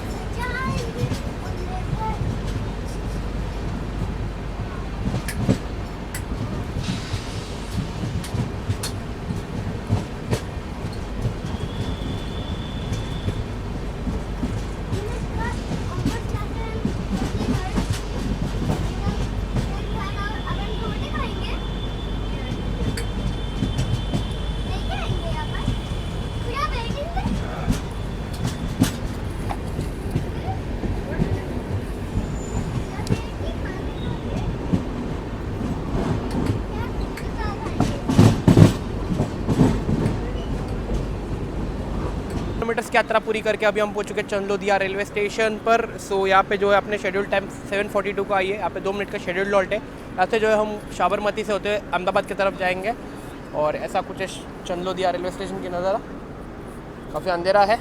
किलोमीटर्स की यात्रा पूरी करके अभी हम पहुंच चुके हैं चंदलोदिया रेलवे स्टेशन पर. सो यहाँ पे जो है अपने शेड्यूल टाइम 7:42 को आई है. यहाँ पे 2 मिनट का शेड्यूल हॉल्ट है. यहाँ से जो है हम साबरमती से होते हुए अहमदाबाद की तरफ जाएंगे. और ऐसा कुछ है चंदलोदिया रेलवे स्टेशन की नज़ारा. काफ़ी अंधेरा है.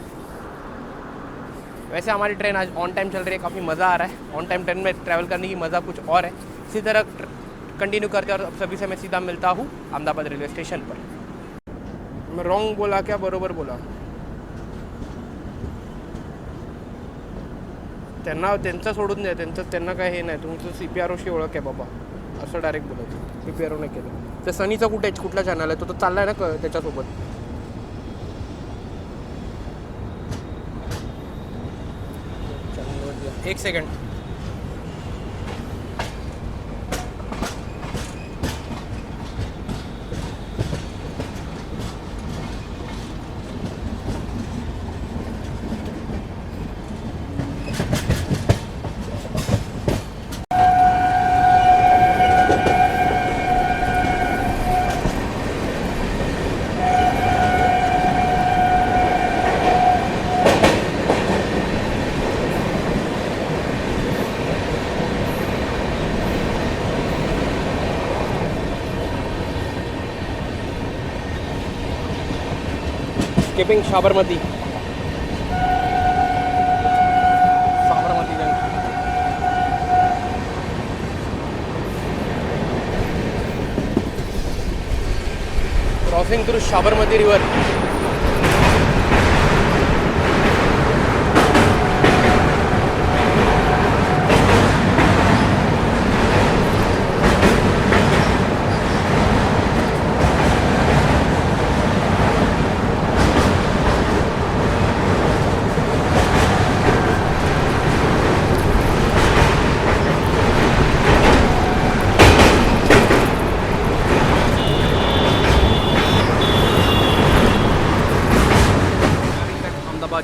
वैसे हमारी ट्रेन आज ऑन टाइम चल रही है, काफ़ी मज़ा आ रहा है. ऑन टाइम ट्रेन में ट्रैवल करने की मज़ा कुछ और है. इसी तरह कंटिन्यू करते और सभी से मैं सीधा मिलता हूँ अहमदाबाद रेलवे स्टेशन पर. मैं रॉन्ग बोला क्या बरोबर बोला? त्यांचं सोडून द्या, त्यांना काय हे नाही. तुमचं CPROशी ओळख आहे बाबा, असं डायरेक्ट बोलायचं. CPRO नाही केलं. ते सनीचा कुठला चॅनल आहे तो चाललाय ना त्याच्यासोबत. एक second. Skipping Sabarmati junction. Crossing through Sabarmati river.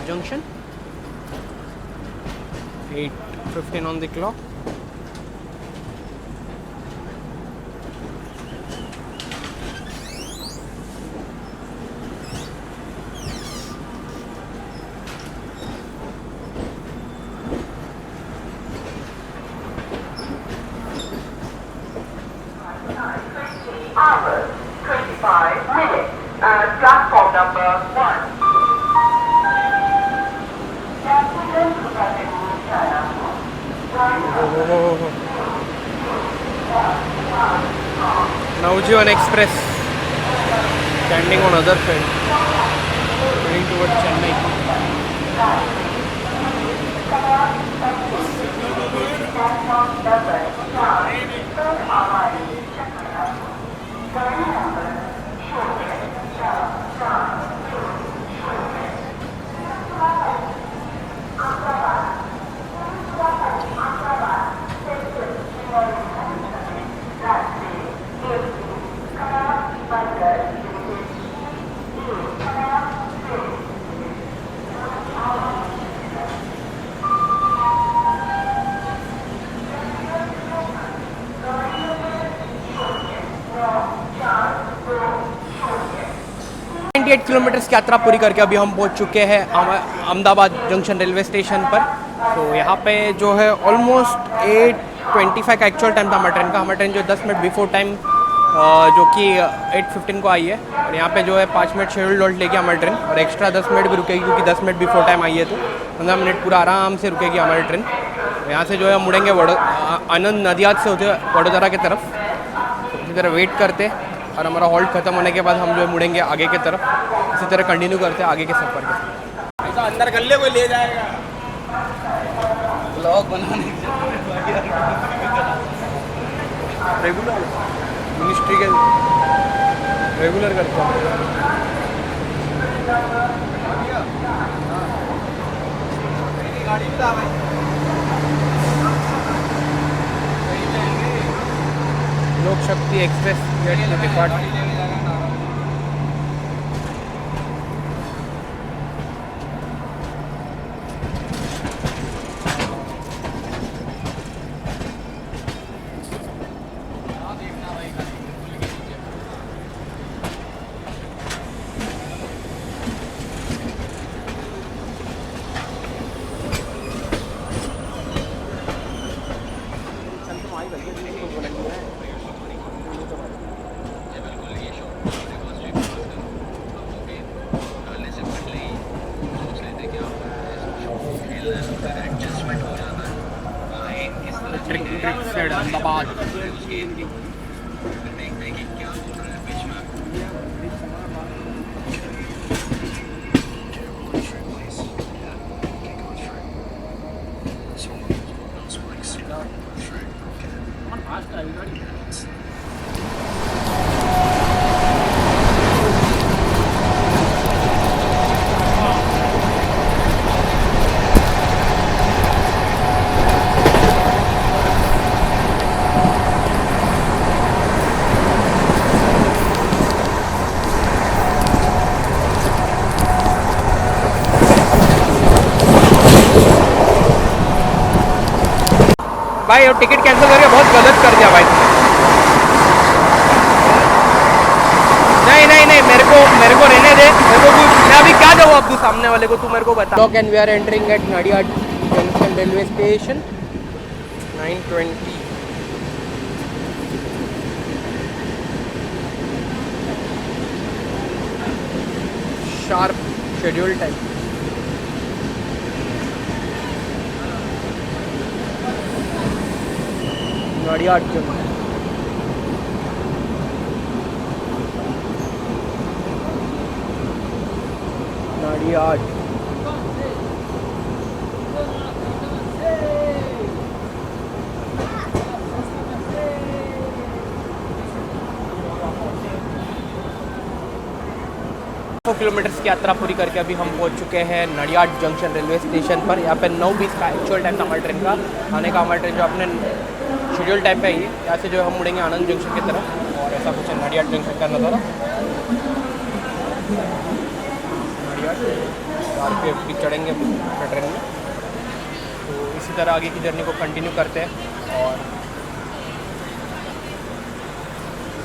Junction 8:15 on the clock. hours, 25 minutes at platform number 1. Navjeevan Express standing on other side, going towards Chennai. Eight kilometres की यात्रा पूरी करके अभी हम पहुंच चुके हैं अहमदाबाद जंक्शन रेलवे स्टेशन पर। तो यहाँ पे जो है ऑलमोस्ट 8:25 का एक्चुअल टाइम था हमारे ट्रेन का। हमारी ट्रेन जो 10 मिनट बिफोर टाइम जो कि 8:15 को आई है, और यहाँ पे जो है 5 मिनट शेड्यूल होल्ड लेके हमारी ट्रेन, और एक्स्ट्रा 10 मिनट भी रुकेगी क्योंकि 10 मिनट बिफोर टाइम आई है, तो 15 मिनट पूरा आराम से रुकेगी हमारी ट्रेन। यहाँ से जो है मुड़ेंगे आनंद नदियाद से होते हुए वडोदरा की तरफ। इसी तरह वेट करते और हमारा हॉल्ट खत्म होने के बाद हम जो है मुड़ेंगे आगे की तरफ। इसी तरह कंटिन्यू करते हैं आगे के सफ़र के। ऐसा अंदर गल्ले कोई ले जाएगा ब्लॉग बनाने रेगुलर मिनिस्ट्री के रेगुलर करते हैं। गाड़ी भी था भाई, Lok Shakti express get to depart. Ahmedabad भाई, और टिकट कैंसिल करके बहुत गलत कर दिया भाई। नहीं नहीं नहीं, मेरे को रहने दे। मेरे को मैं अभी क्या जवाब दूँ सामने वाले को, तू मेरे को बता। Lock and we are entering at Nadiad junction railway station 9:20। Sharp schedule time. Nadiad junction. Nadiad kilometres की यात्रा पूरी करके अभी हम पहुंच चुके हैं नडियाड जंक्शन रेलवे स्टेशन पर। यहाँ पे 9:20 का एक्चुअल टाइम था हमारी ट्रेन का आने का। हमारी ट्रेन जो अपने शेड्यूल टाइम पे आई है। यहाँ से जो हम मुड़ेंगे आनंद जंक्शन की तरफ, और ऐसा कुछ है नडियाड जंक्शन का नज़ारा। नडियाड RPF भी चढ़ेंगे अपनी ट्रेन में। तो इसी तरह आगे की जर्नी को कंटिन्यू करते हैं। और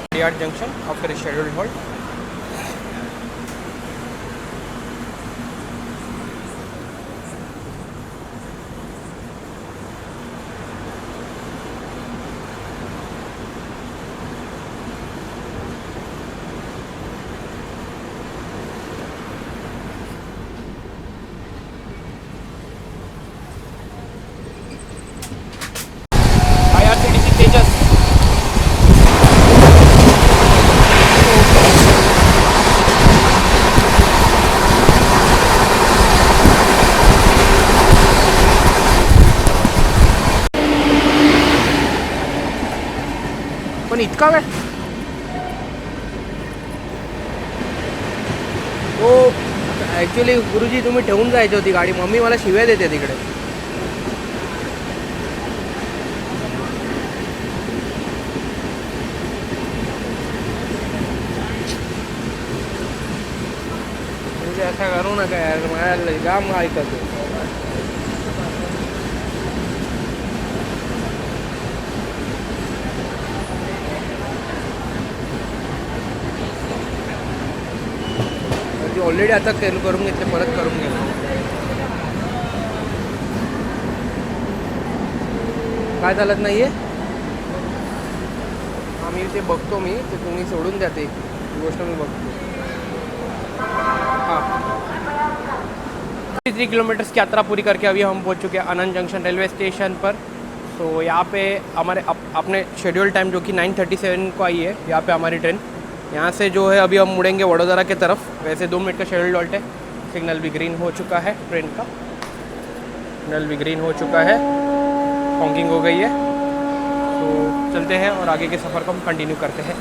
Nadiad junction after schedule hold. काम है तो ॲक्च्युली गुरुजी तुम्ही ठेवून जायची होती गाडी मम्मी मला शिव्या देते तिकडे मुझे ऐसा करू नका यार मला जाम ऐकतो ऑलरेडी आता तेल करून घेतले परत करून घेतलं काय चालत नाही आहे आम्ही ते बघतो मी ते तुम्ही सोडून द्या ते गोष्ट मी बघतो हाँ 3 किलोमीटर्स की यात्रा पूरी करके अभी हम पहुंच चुके हैं आनंद जंक्शन रेलवे स्टेशन पर तो यहाँ पे हमारे अपने शेड्यूल टाइम जो कि 9:37 को आई है यहाँ पे हमारी ट्रेन यहाँ से जो है अभी हम मुड़ेंगे वडोदरा की तरफ वैसे 2 मिनट का शेड्यूल डॉल्ट है सिग्नल भी ग्रीन हो चुका है ट्रेन का सिग्नल भी ग्रीन हो चुका है हॉकिंग हो गई है तो चलते हैं और आगे के सफ़र को हम कंटिन्यू करते हैं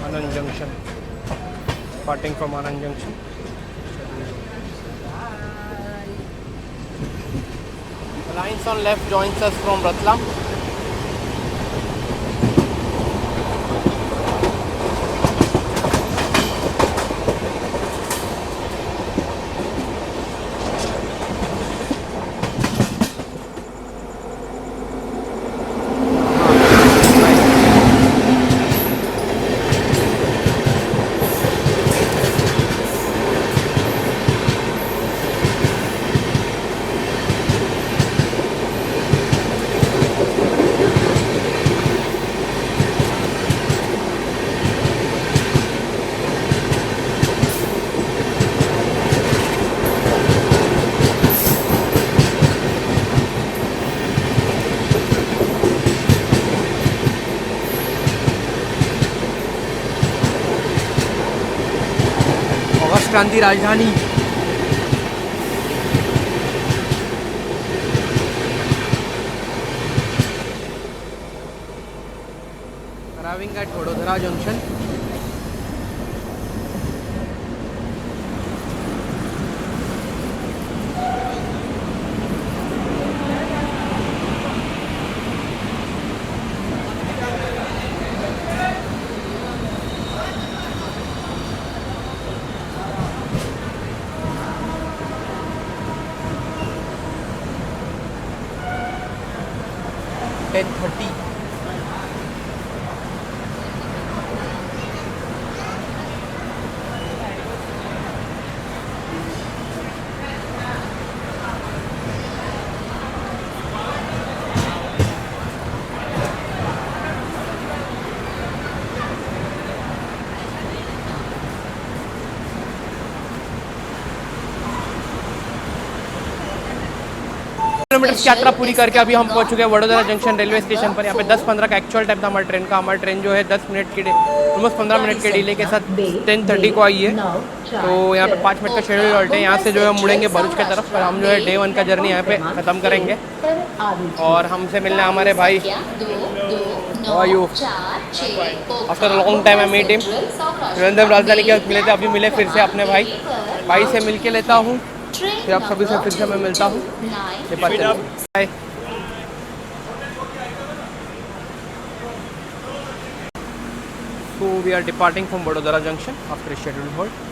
Anand junction parting from Anand junction Lines on left joins us from Ratlam. Kranti Rajdhani arriving at Vadodara junction kilometre की यात्रा पूरी करके अभी हम पहुंच चुके हैं वडोदरा जंक्शन रेलवे स्टेशन पर। यहाँ पे 10:15 का एक्चुअल टाइम था हमारी ट्रेन का। हमारी ट्रेन जो है 10 मिनट के ऑलमोस्ट 15 मिनट के डिले के साथ 10:30 को आई है। तो यहाँ पे 5 मिनट का शेड्यूल ऑल्ट है। यहाँ से जो है हम मुड़ेंगे भरूच की तरफ पर। हम जो है डे 1 का जर्नी यहाँ पे ख़त्म करेंगे और हमसे मिलने हमारे भाई Vayu after long time I meet him. Surendra Rajdhani के मिले थे, अभी मिले फिर से अपने भाई से मिल के लेता हूँ, फिर आप सभी से फिर से मैं मिलता हूँ। Bye. So we are departing from Vadodara Junction after a scheduled halt.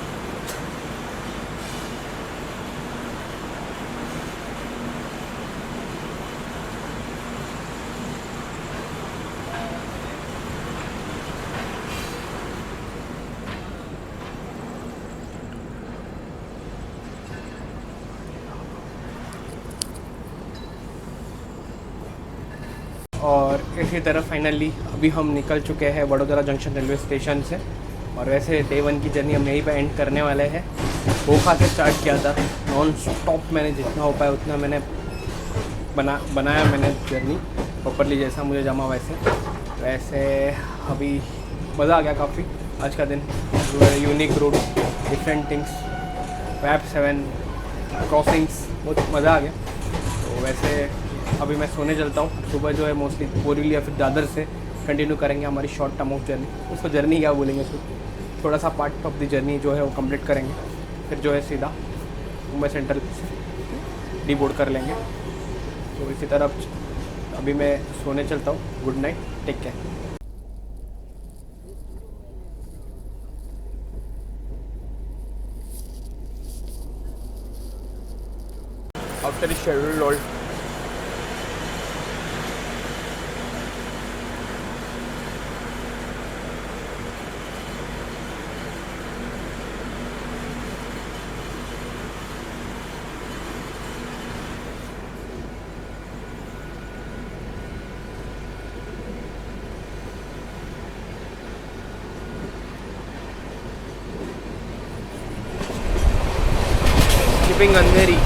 और इसी तरह फाइनली अभी हम निकल चुके हैं वडोदरा जंक्शन रेलवे स्टेशन से। और वैसे डे 1 की जर्नी हम यहीं पे एंड करने वाले हैं। ओखा से स्टार्ट किया था, नॉन स्टॉप मैंने जितना हो पाया उतना मैंने बनाया मैंने जर्नी प्रॉपरली जैसा मुझे जमा वैसे अभी मज़ा आ गया काफ़ी आज का दिन। यूनिक रूट, डिफरेंट थिंग्स, वैप 7 क्रॉसिंग्स, बहुत मज़ा आ गया। वैसे अभी मैं सोने चलता हूँ। सुबह जो है मोस्टली बोरीवली या फिर दादर से कंटिन्यू करेंगे हमारी शॉर्ट टर्म ऑफ जर्नी। उसको जर्नी क्या बोलेंगे, उसको थोड़ा सा पार्ट ऑफ द जर्नी जो है वो कंप्लीट करेंगे, फिर जो है सीधा मुंबई सेंट्रल डी बोर्ड कर लेंगे। तो इसी तरह अभी मैं सोने चलता हूँ। Good night, take care. After schedule all shipping Andheri.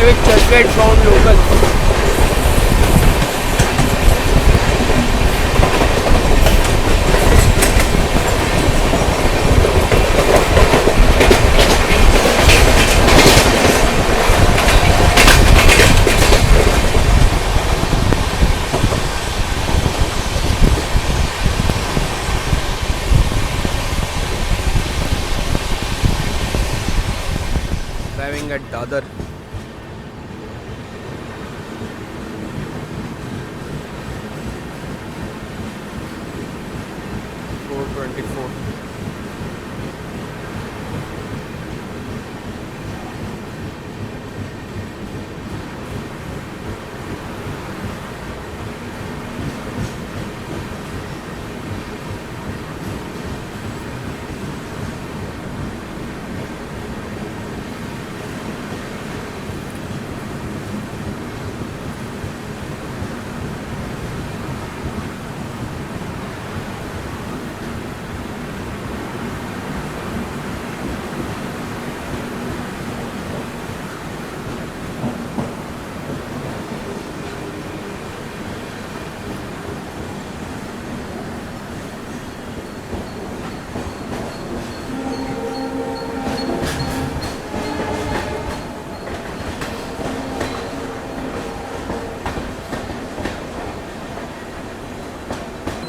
With Churchgate found local. Driving at Dadar.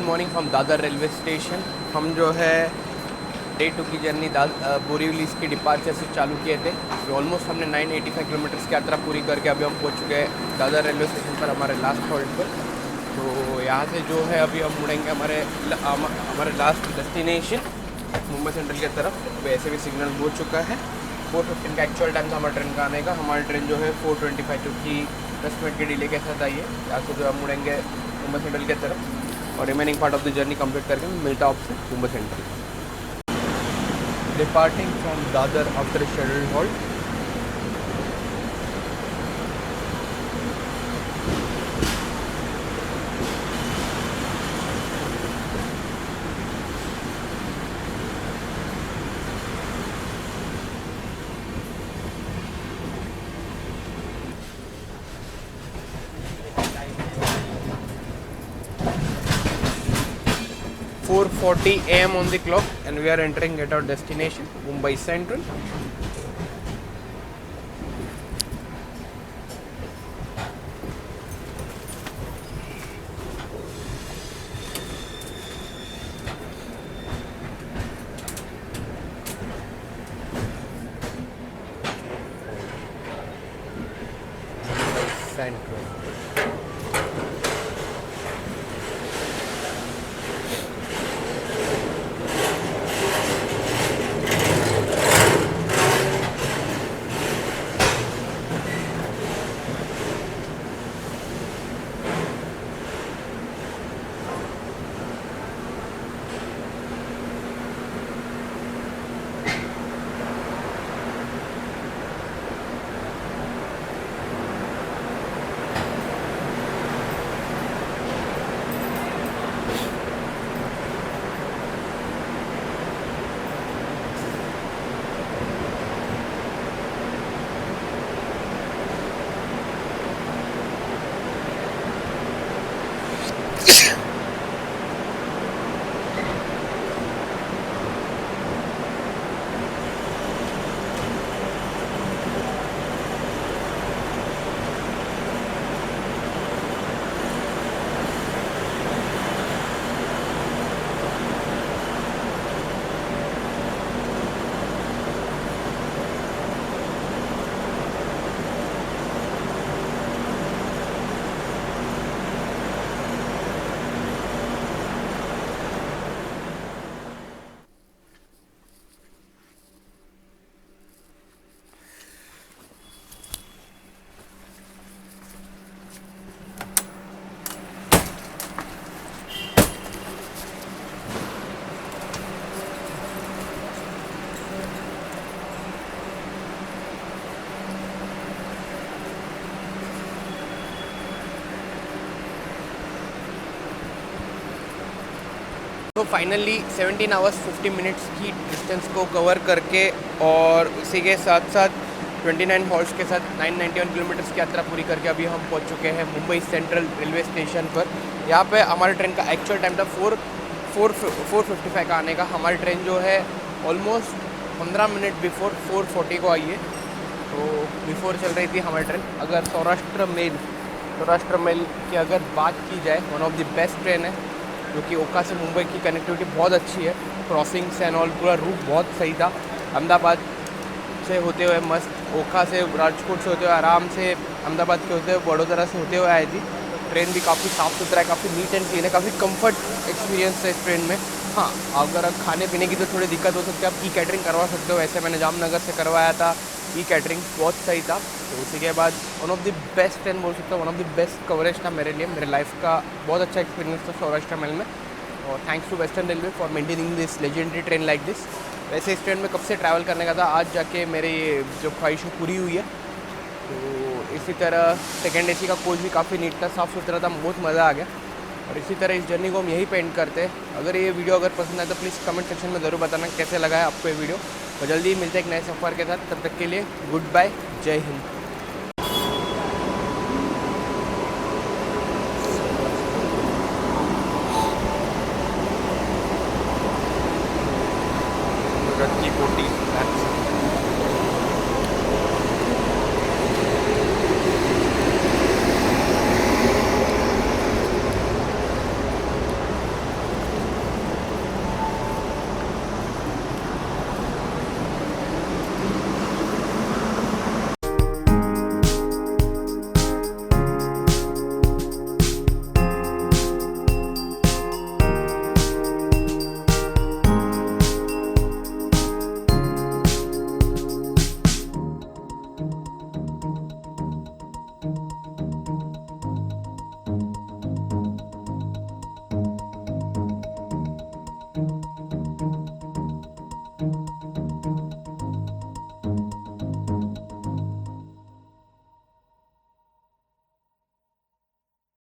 Morning from Dadar railway station. हम जो है डे 2 की जर्नी बोरीवली की डिपार्चर से चालू किए थे। ऑलमोस्ट हमने 985 किलोमीटर्स की यात्रा पूरी करके अभी हम पहुंच चुके हैं दादर रेलवे स्टेशन पर, हमारे लास्ट हॉल्ट पर। तो यहाँ से जो है अभी हम मुड़ेंगे हमारे लास्ट डेस्टिनेशन मुंबई सेंट्रल की तरफ। वैसे भी सिग्नल हो चुका है। 4:15 का एक्चुअल टाइम था हमारे ट्रेन का आने का। हमारी ट्रेन जो है 4:25 की 10 मिनट के डिले के साथ आई है। यहाँ से जो हम मुड़ेंगे मुंबई सेंट्रल की तरफ और remaining part of the journey complete करके मिलता आपसे Mumbai central. Departing from Dadar after schedule halt. "4:40 AM on the clock and we are entering at our destination, Mumbai Central." Central. तो फाइनली 17 आवर्स 50 मिनट्स की डिस्टेंस को cover करके और इसी के साथ साथ 29 हॉल्ट्स के साथ 991 किलोमीटर्स की यात्रा पूरी करके अभी हम पहुंच चुके हैं मुंबई सेंट्रल रेलवे स्टेशन पर। यहाँ पे हमारे ट्रेन का एक्चुअल टाइम था 4:55 का आने का। हमारी ट्रेन जो है ऑलमोस्ट 15 मिनट बिफोर 4:40 को आई है, तो बिफोर चल रही थी हमारी ट्रेन। अगर सौराष्ट्र मेल की अगर बात की जाए, one of the best train है, जो कि ओखा से मुंबई की कनेक्टिविटी बहुत अच्छी है, क्रॉसिंग्स एंड ऑल, पूरा रूट बहुत सही था। अहमदाबाद से होते हुए मस्त, ओखा से राजकोट से होते हुए आराम से अहमदाबाद के होते हुए वडोदरा से होते हुए आई थी। ट्रेन भी काफ़ी साफ़ सुथरा है, काफ़ी नीट एंड क्लीन है, काफ़ी कंफर्ट एक्सपीरियंस है इस ट्रेन में। हाँ, अगर खाने पीने की तो थोड़ी दिक्कत हो सकती है, आप ई कैटरिंग करवा सकते हो। वैसे मैंने जामनगर से करवाया था, ई कैटरिंग बहुत सही था। तो उसी के बाद one of the best train बोल सकता हूँ, one of the best coverage था मेरे लिए, मेरे लाइफ का बहुत अच्छा एक्सपीरियंस था सौराष्ट्र मेल में। और thanks to Western Railway for maintaining this legendary train like this. वैसे इस ट्रेन में कब से ट्रैवल करने का था, आज जाके मेरी जो ख्वाहिश पूरी हुई है। तो इसी तरह सेकेंड एसी का कोच भी काफ़ी नीट था, साफ़ सुथरा था, बहुत मज़ा आ गया। और इसी तरह इस जर्नी को हम यहीं पे एंड करते हैं। अगर ये वीडियो अगर पसंद आए तो प्लीज़ कमेंट सेक्शन में ज़रूर बताना कैसे लगा है आपको ये वीडियो। और जल्दी मिलते हैं एक नए सफ़र के साथ, तब तक के लिए गुड बाय, जय हिंद।